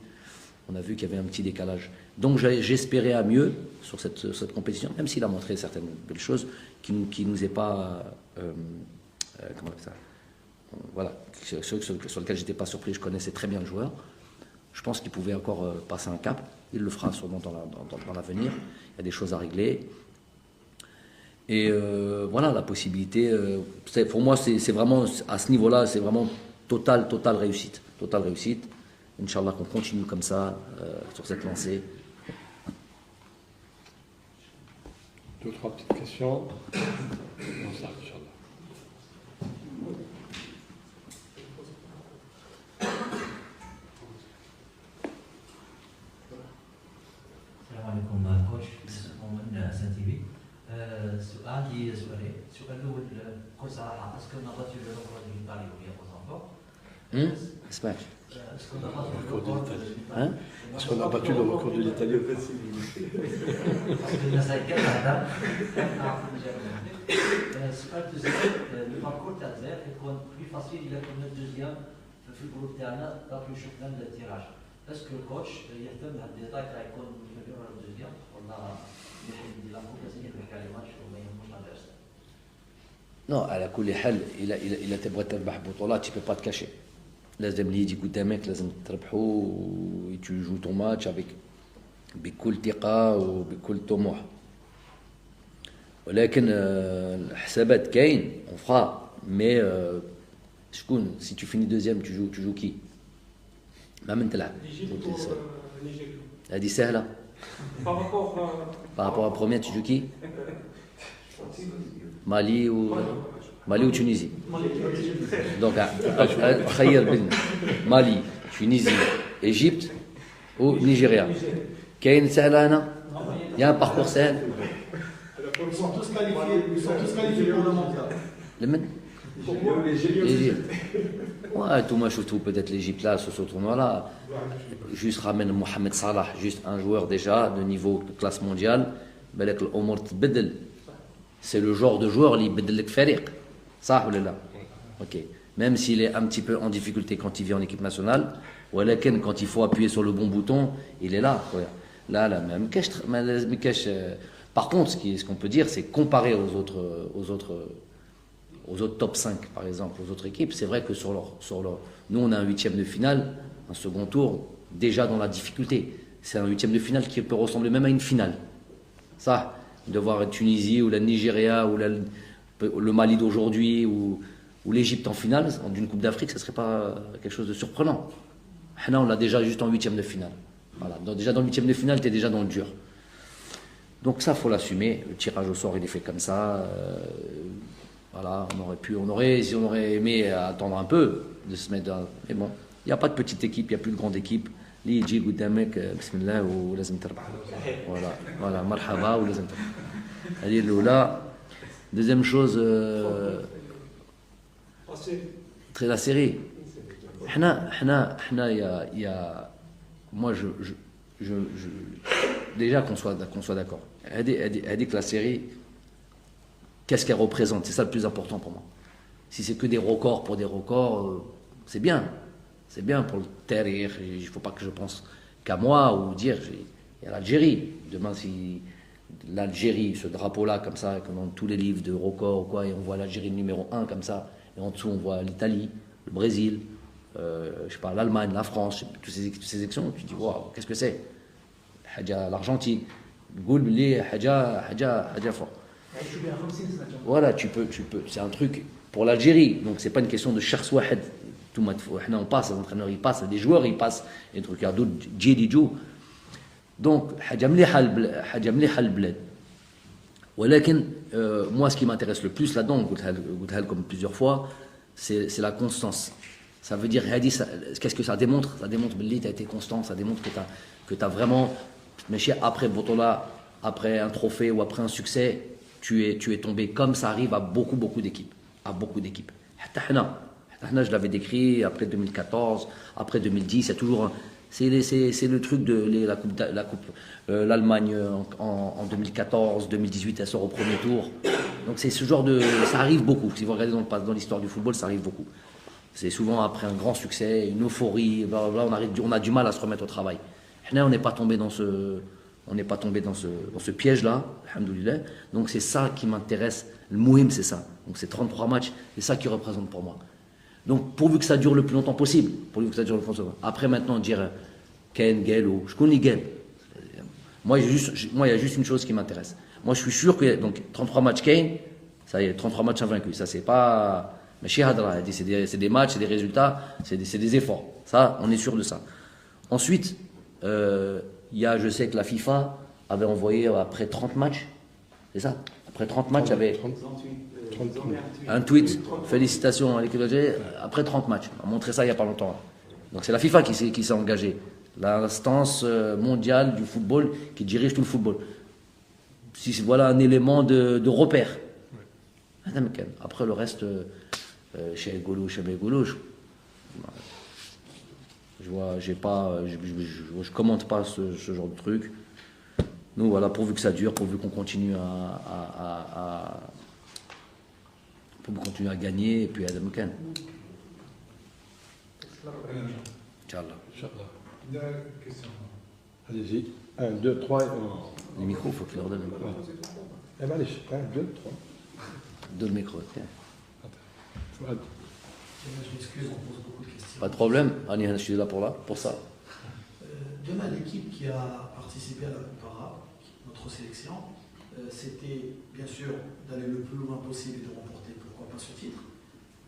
on a vu qu'il y avait un petit décalage. Donc j'espérais à mieux sur cette compétition, même s'il a montré certaines belles choses qui nous est pas comment ça, voilà, sur lequel j'étais pas surpris. Je connaissais très bien le joueur. Je pense qu'il pouvait encore passer un cap. Il le fera sûrement dans l'avenir. Il y a des choses à régler. Et voilà, la possibilité. Pour moi, c'est vraiment à ce niveau-là, c'est vraiment totale réussite. Totale réussite. Inch'Allah qu'on continue comme ça sur cette lancée. 2 ou 3 petites questions. On s'arrête, Inch'Allah. السلام عليكم كوتش من سان تي في. عندي سؤالين. السؤال الاول بكل صراحه اسكو on a battu le record de l'Italie ou bien pas encore? اسمعك. Est-ce qu'on a battu le record de l'Italie? السؤال الثاني الباركور تاع الجزائر يكون بلي فاسيل الا كنا الدوزيام في الجروب تاعنا دابلو شفنا التيراج. اسكو الكوتش يهتم بهذا الديتاي تاع يكون مليون ولا الدوزيام ولا يحب يدير لا كوكازين يحكي على الماتش وما يهموش الادفيرسير؟ Non, على كل حال إلا تبغى تربح بطولات tu peux pas te cacher. لازم اللي يجي قدامك لازم تربحوا و tu joues ton match بكل ثقة وبكل طموح. ولكن الحسابات كاين on fera mais شكون si tu finis deuxième tu joues qui؟ ما من تلعب. هذه سهلة. Par rapport à première tu joues qui؟ Mali ou Tunisie. Donc, خير بين Mali, Tunisie, Égypte ou Nigeria. كاين سهلة هنا؟ Il y a un parcours سهل. Ils sont tous qualifiés pour le mondial. لمن؟ l'Égypte. Ouais, tout moi je trouve peut-être l'Égypte là sur ce tournoi là. Juste ramène Mohamed Salah, juste un joueur déjà de niveau de classe mondiale. بالك الأمور تبدل. C'est le genre de joueur qui بدل لك فريق. صح ولا لا؟ Ok. Même s'il est un petit peu en difficulté quand il vient en équipe nationale, ولكن quand il faut appuyer sur le bon bouton, il est là. Là, même par contre, ce qu'on peut dire, c'est comparer aux autres top 5, par exemple, aux autres équipes, c'est vrai que nous, on a un 8e de finale, un second tour, déjà dans la difficulté. C'est un 8e de finale qui peut ressembler même à une finale. Ça, de voir la Tunisie ou la Nigeria ou le Mali d'aujourd'hui ou l'Égypte en finale d'une Coupe d'Afrique, ça ne serait pas quelque chose de surprenant. Là, on l'a déjà juste en huitième de finale. Voilà. Donc, déjà dans le huitième de finale, tu es déjà dans le dur. Donc ça, il faut l'assumer. Le tirage au sort, il est fait comme ça. Voilà, si on aurait aimé attendre un peu de se mettre dans... Mais bon, il n'y a pas de petite équipe, il n'y a plus de grande équipe. Li yji قدامك بسم الله ولازم تربح. Voilà, marhaba ولازم تربح. هذه الأولى. Deuxième chose, très la série. Moi, déjà qu'on soit d'accord. Elle dit que la série, qu'est-ce qu'elle représente? C'est ça le plus important pour moi. Si c'est que des records pour des records, c'est bien. C'est bien pour le terrir. Il ne faut pas que je pense qu'à moi ou dire, il y a l'Algérie. Demain, si l'Algérie, ce drapeau-là, comme ça, comme dans tous les livres de records ou quoi, et on voit l'Algérie numéro 1 comme ça, et en dessous, on voit l'Italie, le Brésil, je sais pas, l'Allemagne, la France, toutes ces sections, tu dis, waouh, qu'est-ce que c'est? L'Argentine. Voilà, tu peux, c'est un truc pour l'Algérie, donc c'est pas une question de cherche wahed. On passe, les entraîneurs ils passent, les joueurs ils passent, et trucs, il y a d'autres djihadijou. Donc, moi ce qui m'intéresse le plus là-dedans, comme plusieurs fois, c'est la constance. Ça veut dire, qu'est-ce que ça démontre? Ça démontre que tu as été constant, ça démontre que tu as vraiment, mais après Botola, après un trophée ou après un succès, tu es tombé comme ça arrive à beaucoup d'équipes. Je l'avais décrit après 2014, après 2010, c'est toujours... C'est le truc de la coupe l'Allemagne en 2014, 2018, elle sort au premier tour. Donc c'est ce genre de... Ça arrive beaucoup. Si vous regardez dans l'histoire du football, ça arrive beaucoup. C'est souvent après un grand succès, une euphorie, blablabla, on a du mal à se remettre au travail. Là, on n'est pas tombé dans ce piège-là, alhamdoulilah. Donc c'est ça qui m'intéresse. Le mouhim, c'est ça. Donc c'est 33 matchs, c'est ça qui représente pour moi. Donc pourvu que ça dure le plus longtemps possible. Après maintenant dire Ken, Gelo, je connais Ken. Moi, il y a juste une chose qui m'intéresse. Moi, je suis sûr que donc 33 matchs Ken, ça y est, 33 matchs invaincus. Ça, c'est pas... Mais chez Hadra, c'est des matchs, c'est des résultats, c'est des efforts. Ça, on est sûr de ça. Ensuite, je sais que la FIFA avait envoyé après 30 matchs, c'est ça? Après 30 matchs, il y avait un tweet, félicitations à l'équipe d'Algérie, après 30 matchs. On a montré ça il n'y a pas longtemps. Donc c'est la FIFA qui s'est engagée. L'instance mondiale du football qui dirige tout le football. Voilà un élément de repère. Après le reste, chez Golo, je commente pas ce genre de truc. Nous, voilà, pourvu que ça dure, pourvu qu'on continue à gagner, et puis Adam Khan. Inch'Allah. Une question. Allez-y. 1, 2, 3. Les micros, il faut qu'ils leur donnent le micro. Eh ben, allez, 1, 2, 3. Donne le micro, tiens. Je m'excuse, on pose beaucoup de questions. Pas de problème, Annie, je suis là pour ça. Demain, l'équipe qui a participé à la Coupe arabe, notre sélection, c'était bien sûr d'aller le plus loin possible et de remporter, pourquoi pas, ce titre,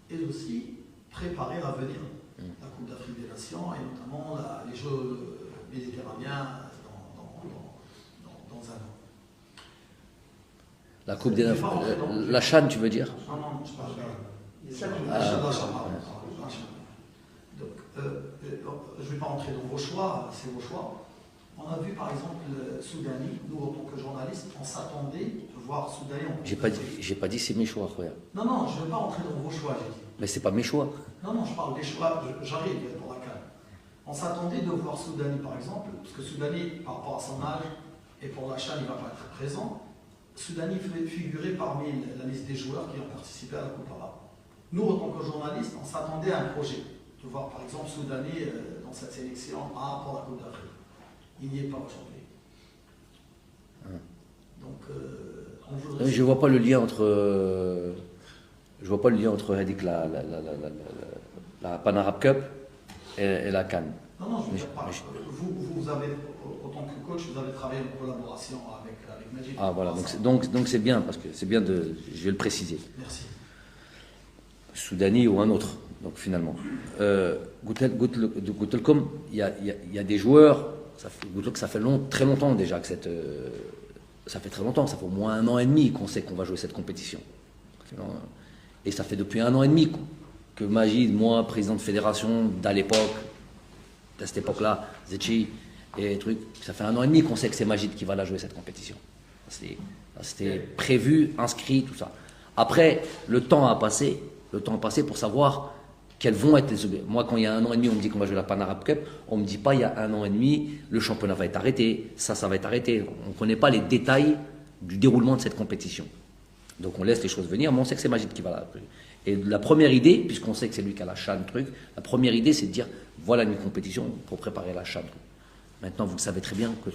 et aussi préparer l'avenir, la Coupe d'Afrique des Nations, et notamment les Jeux méditerranéens dans un an. La Coupe des la CHAN, tu veux dire? Non, je parle Donc, je ne vais pas rentrer dans vos choix, c'est vos choix. On a vu par exemple Soudani, nous en tant que journalistes, on s'attendait de voir Soudani. J'ai pas dit c'est mes choix, frère. Non, je ne veux pas rentrer dans vos choix, j'ai dit. Mais c'est pas mes choix. Non, je parle des choix, j'arrive pour la CAN. On s'attendait de voir Soudani par exemple, parce que Soudani, par rapport à son âge, et pour la CHAN, il ne va pas être présent. Soudani figurait parmi la liste des joueurs qui ont participé à la Coupe arabe. Nous, en tant que journalistes, on s'attendait à un projet, de voir par exemple Soudani dans cette sélection A pour la Coupe d'Afrique. Il n'y est pas aujourd'hui. Donc, on voudrait... Je vois pas le lien entre Hadik, la Pan Arab Cup et la CAN. Non, je ne Mais- veux pas. mais- Vous avez, autant que coach, vous avez travaillé en collaboration avec Majid. Ah voilà, donc c'est bien, parce que c'est bien de. Je vais le préciser. Merci. Soudani ou un autre, donc finalement. Goutelkom, il y a des joueurs, ça fait très longtemps déjà que ça fait très longtemps, ça fait au moins 1 an et demi qu'on sait qu'on va jouer cette compétition. Et ça fait depuis 1 an et demi que Majid, moi, président de fédération, à cette époque-là, Zetchi et trucs, ça fait 1 an et demi qu'on sait que c'est Majid qui va la jouer cette compétition. C'était prévu, inscrit, tout ça. Après, le temps a passé pour savoir quels vont être les objectifs. Moi, quand il y a 1 an et demi, on me dit qu'on va jouer la Pan Arab Cup, on ne me dit pas il y a 1 an et demi, le championnat va être arrêté, ça va être arrêté. On ne connaît pas les détails du déroulement de cette compétition. Donc on laisse les choses venir, mais on sait que c'est Majid qui va la. Et la première idée, puisqu'on sait que c'est lui qui a la CHAN, la première idée, c'est de dire voilà une compétition pour préparer la CHAN. Maintenant, vous le savez très bien que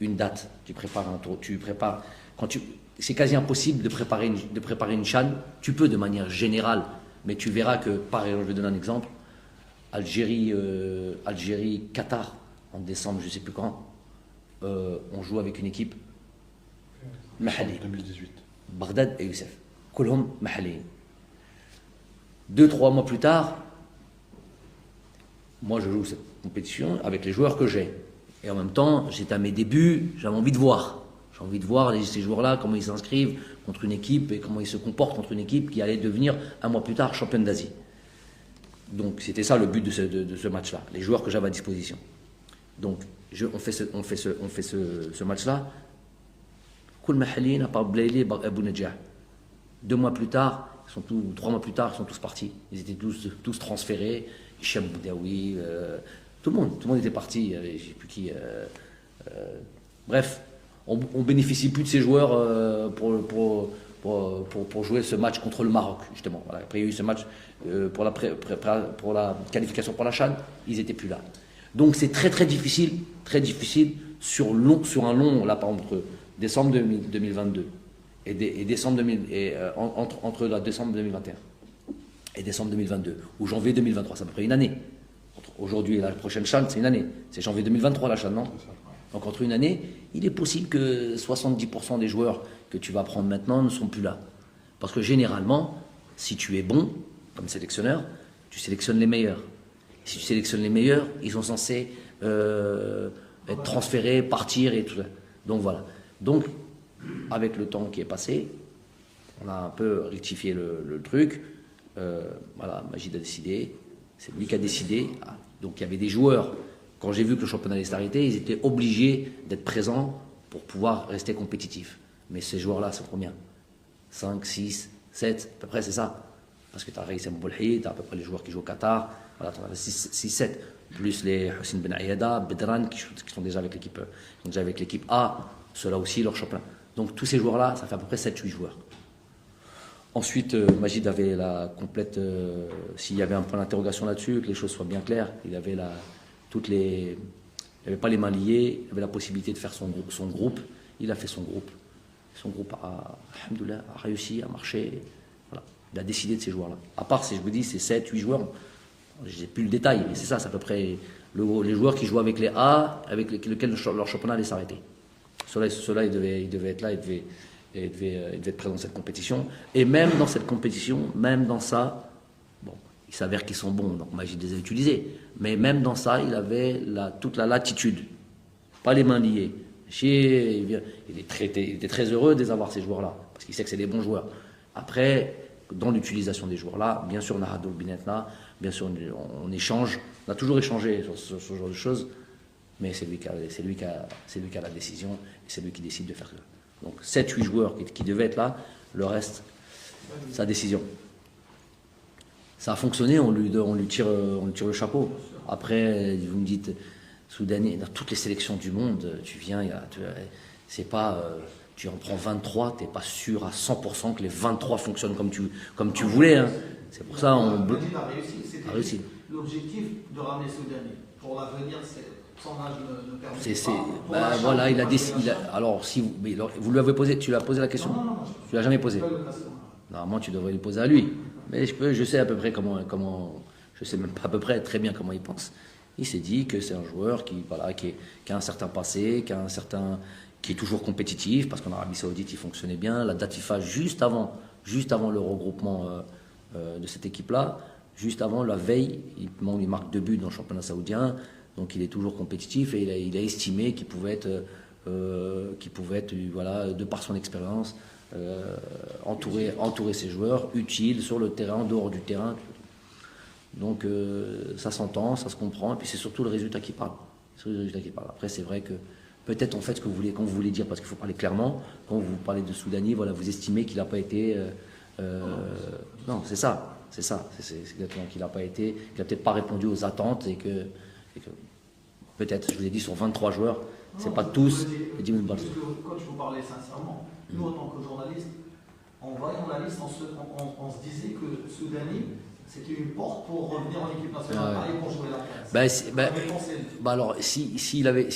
une date, tu prépares un tour, c'est quasi impossible de préparer une CHAN. Tu peux de manière générale, mais tu verras que, par exemple, je vais donner un exemple, Algérie, Qatar, en décembre, je ne sais plus quand, on joue avec une équipe Mahali, 2018. Bagdad et Youssef, Kulhum Mahali. 2-3 mois plus tard, moi je joue cette compétition avec les joueurs que j'ai. Et en même temps, j'étais à mes débuts, j'avais envie de voir. J'ai envie de voir ces joueurs-là, comment ils s'inscrivent contre une équipe et comment ils se comportent contre une équipe qui allait devenir 1 mois plus tard championne d'Asie. Donc c'était ça le but de ce match-là, les joueurs que j'avais à disposition. Donc on fait ce match-là. Koul Mahali n'a pas blailé Abou Nedjah. 2 mois plus tard, 3 mois plus tard, ils sont tous partis. Ils étaient tous transférés. Hicham Boudaoui, tout le monde était parti. Je ne sais plus qui. Bref, on bénéficie plus de ces joueurs pour jouer ce match contre le Maroc, justement. Voilà. Après, il y a eu ce match pour la qualification pour la CHAN, ils n'étaient plus là. Donc c'est très difficile sur un long, là par exemple, entre décembre 2022 et décembre entre la décembre 2021 et décembre 2022 ou janvier 2023, c'est à peu près une année. Aujourd'hui et la prochaine CHAN, c'est une année. C'est janvier 2023 la CHAN, non? Donc entre une année, il est possible que 70% des joueurs que tu vas prendre maintenant ne sont plus là. Parce que généralement, si tu es bon comme sélectionneur, tu sélectionnes les meilleurs. Si tu sélectionnes les meilleurs, ils sont censés être transférés, partir et tout ça. Donc voilà. Donc, avec le temps qui est passé, on a un peu rectifié le truc. Voilà, Majid a décidé. C'est lui qui a décidé. Donc il y avait des joueurs, quand j'ai vu que le championnat allait s'arrêter, ils étaient obligés d'être présents pour pouvoir rester compétitifs. Mais ces joueurs-là, c'est combien? 5, 6, 7, à peu près c'est ça. Parce que tu as Raïs Mboulhi, tu as à peu près les joueurs qui jouent au Qatar, voilà, tu en as 6, 7, plus les Hussein Ben Ayada, Bedran, qui sont déjà avec l'équipe A, ceux-là aussi, leur championnat. Donc tous ces joueurs-là, ça fait à peu près 7-8 joueurs. Ensuite, Majid avait la complète, s'il y avait un point d'interrogation là-dessus, que les choses soient bien claires, il avait il n'avait pas les mains liées, il avait la possibilité de faire son groupe, il a fait son groupe. Son groupe alhamdoulilah, a réussi, a marché, voilà. Il a décidé de ces joueurs-là. À part, si je vous dis, c'est 7-8 joueurs, je n'ai plus le détail, mais c'est ça, c'est à peu près les joueurs qui jouent avec les A, avec lesquels leur championnat allait s'arrêter. Ceux-là, ils devaient être là, ils devaient être présents dans cette compétition. Et même dans cette compétition, même dans ça, bon, il s'avère qu'ils sont bons, donc Majid les a utilisés. Mais même dans ça, il avait toute la latitude, pas les mains liées. Il était très heureux de les avoir, ces joueurs-là, parce qu'il sait que c'est des bons joueurs. Après, dans l'utilisation des joueurs-là, bien sûr, on a Hadoul Binetna, bien sûr, on échange, on a toujours échangé sur ce genre de choses, mais c'est lui qui a la décision, et c'est lui qui décide de faire ça. Donc 7-8 joueurs qui devaient être là, le reste, sa décision. Ça a fonctionné, on lui tire le chapeau. Après, vous me dites, Soudanais, dans toutes les sélections du monde, tu viens, c'est pas, tu en prends 23, tu n'es pas sûr à 100% que les 23 fonctionnent comme tu voulais. Hein. C'est pour ça on a réussi. L'objectif de ramener Soudanais pour l'avenir, c'est son âge ne permet pas. Voilà, il a décidé. Alors, si vous lui avez posé, tu lui as posé la question? Non. Tu l'as jamais posé. Normalement, tu devrais lui poser à lui. Mais je sais à peu près comment. je sais même pas à peu près très bien comment il pense. Il s'est dit que c'est un joueur qui a un certain passé, qui est toujours compétitif, parce qu'en Arabie Saoudite il fonctionnait bien. La date FIFA juste avant le regroupement de cette équipe-là, juste avant la veille, il marque 2 buts dans le championnat saoudien, donc il est toujours compétitif et il a estimé qu'il pouvait être, voilà, de par son expérience, entourer ses joueurs, utiles sur le terrain, en dehors du terrain. Donc ça s'entend, ça se comprend, et puis c'est surtout le résultat qui parle. Après, c'est vrai que peut-être en fait ce que quand vous voulez dire, parce qu'il faut parler clairement, quand vous parlez de Soudani, voilà, vous estimez qu'il n'a pas été. Non, c'est ça, c'est exactement qu'il n'a pas été, qu'il n'a peut-être pas répondu aux attentes et que peut-être, je vous ai dit, sur 23 joueurs, c'est pas tous. Puisque coach, vous parlez sincèrement. Nous, en tant que journalistes, en voyant la liste, on se disait que Soudani, c'était une porte pour revenir en équipe nationale, pareil pour jouer la place. Alors, s'il avait,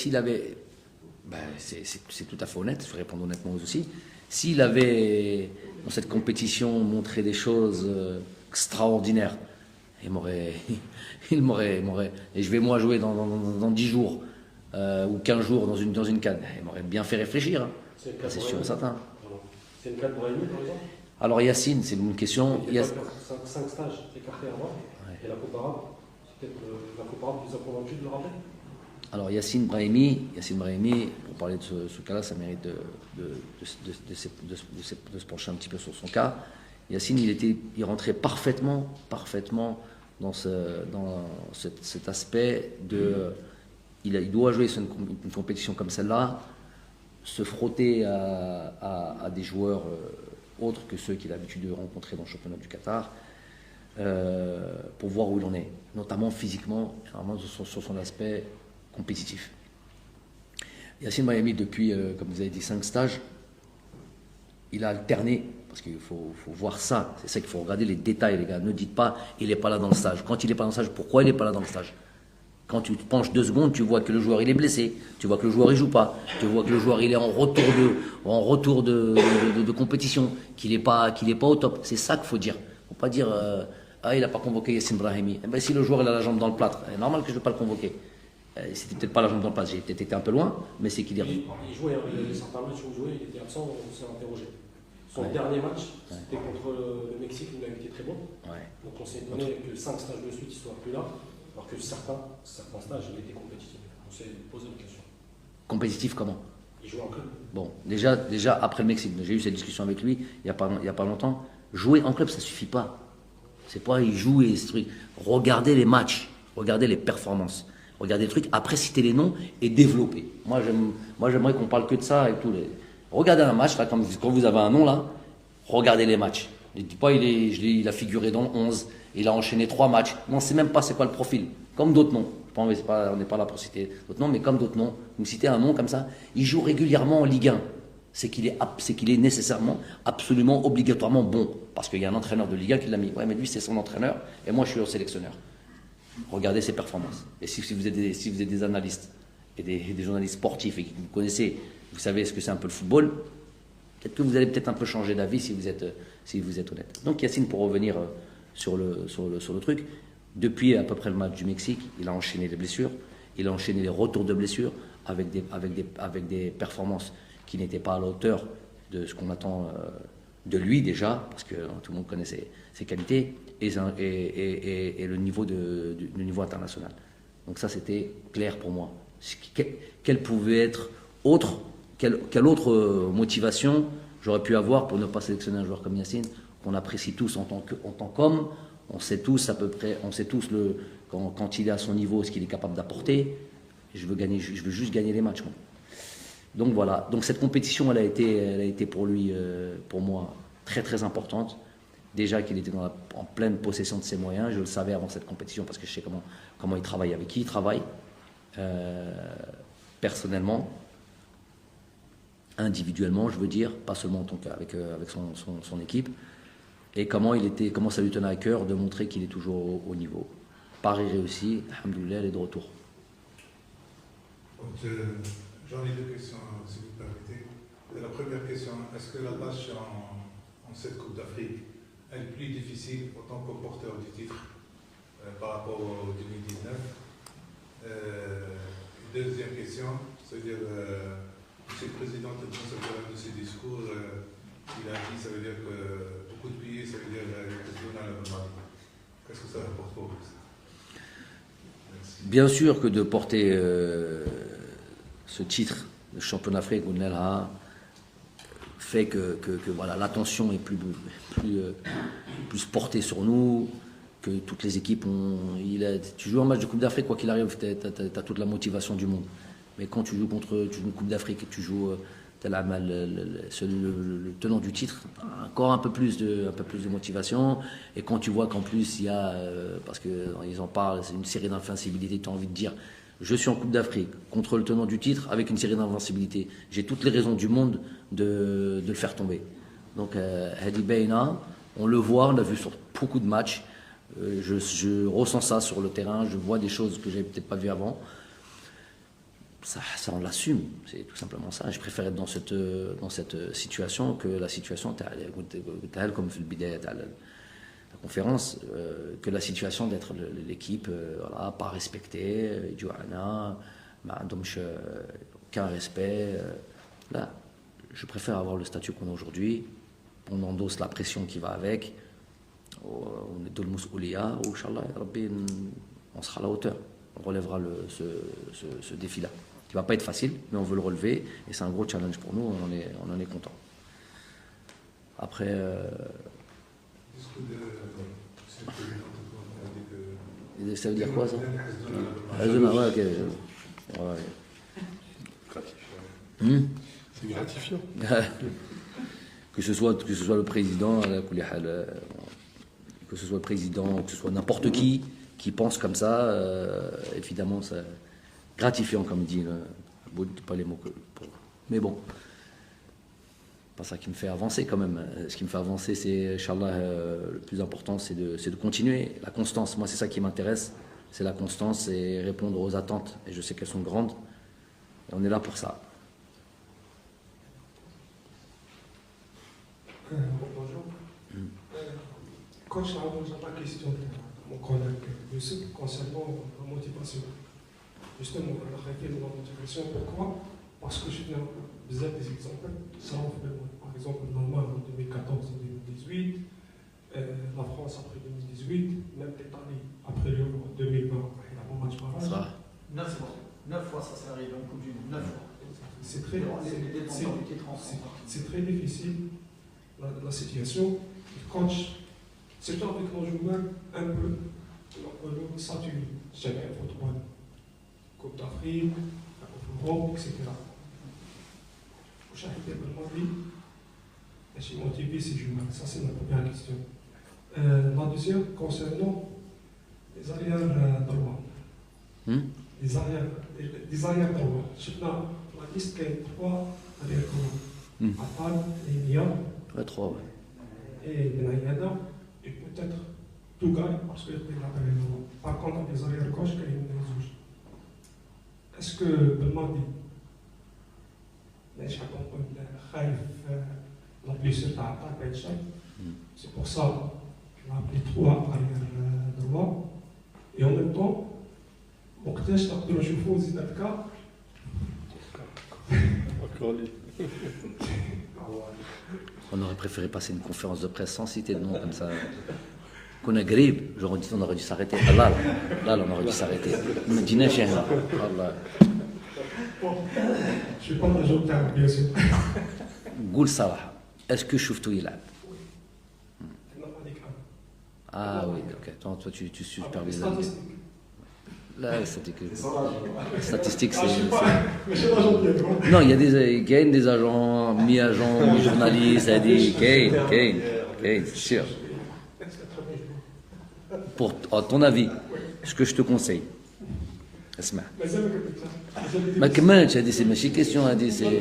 c'est tout à fait honnête, je vais répondre honnêtement aussi. S'il avait, dans cette compétition, montré des choses extraordinaires, il m'aurait. Et je vais moi jouer dans 10 jours ou 15 jours dans une CAN. Il m'aurait bien fait réfléchir. Hein. C'est sûr et certain. C'est une CAN Brahimi, par exemple. Alors Yacine, c'est une question. 5 stages écartés avant. Ouais. Et la Coupe arabe, c'est peut-être la Coupe arabe qui vous a convaincu de le rappeler. Alors Yacine Brahimi, pour parler de ce cas-là, ça mérite de se pencher un petit peu sur son cas. Yacine, il rentrait parfaitement dans cet aspect de. Il doit jouer sur une compétition comme celle-là, se frotter à des joueurs autres que ceux qu'il a l'habitude de rencontrer dans le championnat du Qatar, pour voir où il en est, notamment physiquement, vraiment sur son aspect compétitif. Yacine Brahimi, depuis, comme vous avez dit, 5 stages, il a alterné, parce qu'il faut voir ça, c'est ça qu'il faut regarder, les détails, les gars. Ne dites pas, il n'est pas là dans le stage. Quand il n'est pas dans le stage, pourquoi il n'est pas là dans le stage? Quand tu te penches 2 secondes, tu vois que le joueur il est blessé, tu vois que le joueur il joue pas, tu vois que le joueur il est en retour de compétition, qu'il n'est pas au top. C'est ça qu'il faut dire. Faut pas dire il n'a pas convoqué Yacine Brahimi. Eh ben, si le joueur il a la jambe dans le plâtre, c'est normal que je ne vais pas le convoquer. C'était peut-être pas la jambe dans le plâtre, j'ai peut-être été un peu loin, mais c'est qu'il est. Il jouait, certains matchs où il jouait, il était absent, on s'est interrogé. Son dernier match, c'était contre le Mexique, où il a été très bon. Ouais. Donc on s'est donné que 5 stages de suite, il ne soit plus là. Alors que certains stages, il était compétitif. On s'est posé une question. Compétitif comment? Il jouait en club. Bon, déjà après le Mexique, j'ai eu cette discussion avec lui il n'y a pas longtemps. Jouer en club, ça ne suffit pas. C'est pas il joue et ce truc. Regardez les matchs, regardez les performances, regardez le truc, après citer les noms et développer. Moi j'aimerais qu'on parle que de ça et tout. Regardez un match, là, quand vous avez un nom là, regardez les matchs. Ne dites pas il a figuré dans 11. Il a enchaîné 3 matchs. On ne sait même pas c'est quoi le profil. Comme d'autres noms. On n'est pas là pour citer d'autres noms, mais comme d'autres noms. Vous citez un nom comme ça. Il joue régulièrement en Ligue 1. C'est qu'il est nécessairement, absolument, obligatoirement bon. Parce qu'il y a un entraîneur de Ligue 1 qui l'a mis. Ouais, mais lui, c'est son entraîneur. Et moi, je suis le sélectionneur. Regardez ses performances. Et si vous êtes des analystes et des journalistes sportifs et que vous connaissez, vous savez ce que c'est un peu le football, peut-être que vous allez peut-être un peu changer d'avis si vous êtes honnête. Donc Yacine, pour revenir sur le truc, depuis à peu près le match du Mexique, il a enchaîné les blessures, il a enchaîné les retours de blessures avec des performances qui n'étaient pas à la hauteur de ce qu'on attend de lui déjà, parce que tout le monde connaît ses qualités, et le niveau international. Donc ça, c'était clair pour moi. Quelle pouvait être quelle autre motivation j'aurais pu avoir pour ne pas sélectionner un joueur comme Yacine, qu'on apprécie tous en tant qu'homme. On sait tous à peu près, quand il est à son niveau, ce qu'il est capable d'apporter. Je veux juste gagner les matchs. Moi. Donc voilà. Donc cette compétition, elle a été pour lui, pour moi, très très importante. Déjà qu'il était en pleine possession de ses moyens. Je le savais avant cette compétition parce que je sais comment il travaille, avec qui il travaille, personnellement, individuellement, je veux dire, pas seulement en tant qu'avec son équipe. Et comment ça lui tenait à cœur de montrer qu'il est toujours au niveau. Paris réussi, alhamdoulilah, elle est de retour. Donc, j'en ai 2 questions, si vous permettez. La première question, est-ce que la tâche en cette Coupe d'Afrique est plus difficile en tant que porteur du titre par rapport au 2019. Deuxième question, c'est-à-dire, M. le Président, dans ses discours, il a dit, ça veut dire que beaucoup de pays, ça veut dire que qu'est-ce que ça rapporte pour vous? Bien sûr que de porter ce titre de champion d'Afrique ou de Nelha fait que voilà, l'attention est plus portée sur nous, que toutes les équipes ont... tu joues un match de Coupe d'Afrique, quoi qu'il arrive, tu as toute la motivation du monde. Mais quand tu joues une Coupe d'Afrique et tu joues le tenant du titre, encore un peu plus de motivation. Et quand tu vois qu'en plus il y a, parce qu'ils en parlent, c'est une série d'invincibilité, tu as envie de dire, je suis en Coupe d'Afrique contre le tenant du titre avec une série d'invincibilité. J'ai toutes les raisons du monde de le faire tomber. Donc Hadi Beina, on le voit, on l'a vu sur beaucoup de matchs. Je ressens ça sur le terrain, je vois des choses que j'avais peut-être pas vues avant. Ça on l'assume, c'est tout simplement ça. Je préfère être dans cette situation que la situation comme la conférence, que la situation d'être l'équipe voilà, pas respectée, aucun respect. Là, je préfère avoir le statut qu'on a aujourd'hui. On endosse la pression qui va avec. On est dans le mousoulia, ou Inch'Allah, on sera à la hauteur. On relèvera ce défi-là. Qui ne va pas être facile, mais on veut le relever. Et c'est un gros challenge pour nous, on en est content. Après... Ça veut dire quoi, ça? Ouais, ok. Ouais. C'est gratifiant. que ce soit le président, que ce soit le président, que ce soit n'importe qui pense comme ça, évidemment, c'est gratifiant, comme dit, pas les mots mais bon, pas ça qui me fait avancer quand même. Ce qui me fait avancer, c'est, Inch'Allah, le plus important, c'est de continuer. La constance, moi, c'est ça qui m'intéresse, c'est la constance et répondre aux attentes. Et je sais qu'elles sont grandes, et on est là pour ça. Bonjour. Quand je réponds à la question de mon collègue Youssef concernant la motivation, justement, on a arrêté de la motivation. Pourquoi? Parce que je viens des exemples. Ça, par exemple, l'Allemagne en 2014 et 2018, la France après 2018, même l'Italie après l'Euro 2020, il y a un bon match barrage. 9 fois. 9 fois, ça s'est arrivé en Coupe du Monde. 9 fois. C'est très difficile, la situation. Le coach, c'est avec nos joueurs un peu saturé. Jamais un football. Coupe d'Afrique, la Coupe d'Europe, etc. Je suis motivé ces joueurs. Ça, c'est ma première question. La deuxième, concernant les arrières droits. Les arrières droits. Je sais pas, la liste qu'il y a 3 arrières droits. Atal, Limia. 3, ouais. Et Benayada, et peut-être Tougaï, parce qu'il y a des arrières droits. Par contre, les arrières gauche, il y a une Zouj. Est-ce que Belmadi, la blessure d'attaque à Tchad, c'est pour ça qu'on a appelé 3 arrière droit. Et en même temps, وقتاش نقدروا نشوفوا زيد هكا On aurait préféré passer une conférence de presse sans citer de nom comme ça. Qu'on a grib, on aurait dû s'arrêter. Là, on aurait dû s'arrêter. Mais dis-nous, chien, là. Je ne suis pas un joker, bien sûr. Goul Salah, est-ce que Chouftou il a? Ah oui, ok. Toi, tu supervises. Là, statistique, c'est. Non, il y a des agents, mi-agents, mi-journalistes, c'est sûr. À ton avis, ce que je te conseille, اسمع ما كملتش هذه سي ماشي كيسيون هذه سي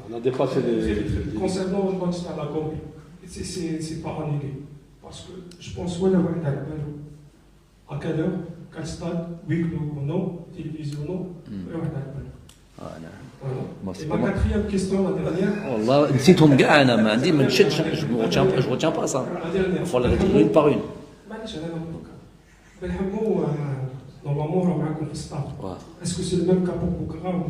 on a dépassé les concernant le match à la Gambie c'est pas annulé parce que je pense ولا واحد على بالو à quelle heure quel stade huis clos ou non télévision ou non ولا واحد على بالو et ma quatrième question la dernière والله نسيتهم كاع انا ما نشدش je retiens pas ça il faut les dire une par une معليش انا Benhamou, normalement, on a un constat. Est-ce que c'est le même cas pour Boukara ou...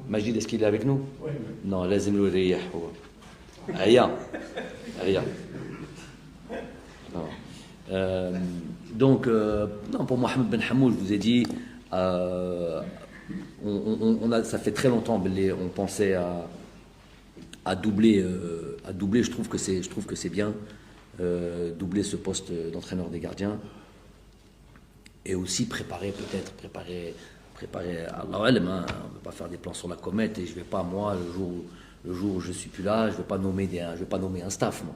Majid, est-ce qu'il est avec nous? Oui. Non, لازم له يريح هو. Rien. Non. Donc, non, pour Mohamed Ben Hamoud, je vous ai dit, ça fait très longtemps on pensait à doubler. Je trouve que c'est bien doubler ce poste d'entraîneur des gardiens et aussi préparer Allah alam, hein, on ne veut pas faire des plans sur la comète et je vais pas moi le jour où je suis plus là, je vais pas nommer un staff moi.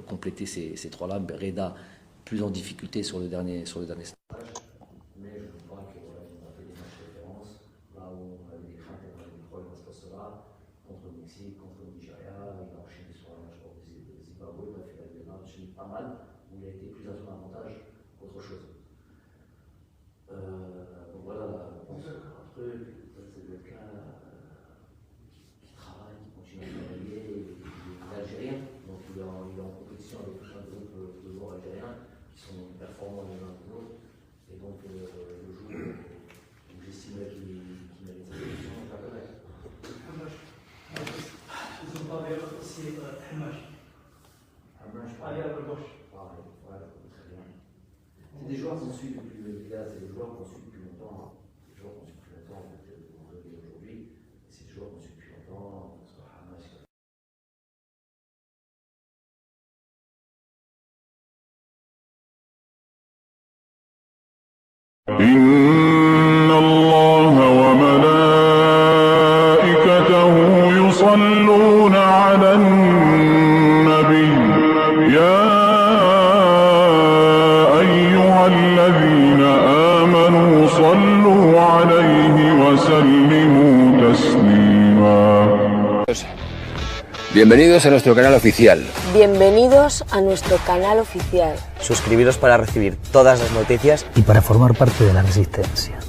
Compléter ces trois-là. Reda plus en difficulté sur le dernier stage. Mais je crois qu'il a fait des matchs références, là où on avait des craintes et on avait des problèmes à ce poste-là, contre le Mexique, contre le Nigeria, il a enchaîné sur un match contre le Zimbabwe, il a fait des matchs pas mal, où il a été plus à son avantage qu'autre chose. Donc voilà la réponse. Après, c'est quelqu'un qui travaille, qui continue à travailler, il est algérien. Donc il est en compétition avec plein de groupes de joueurs algériens qui sont performants les uns que les autres. Et donc le jour où j'estimerais qu'il mérite sa sélection, on va pas connaître. Ils ont parlé aussi Hamash. Pareil, très bien. C'est des joueurs qu'on suit depuis c'est des joueurs qu'on suit depuis longtemps. C'est des joueurs qu'on suit depuis longtemps, aujourd'hui. C'est des joueurs qu'on suit depuis longtemps. إن الله وملائكته يصلون على النبي يا أيها الذين آمنوا صلوا عليه وسلموا تسليما Bienvenidos a nuestro canal oficial. Bienvenidos a nuestro canal oficial. Suscribiros para recibir todas las noticias y para formar parte de la Resistencia.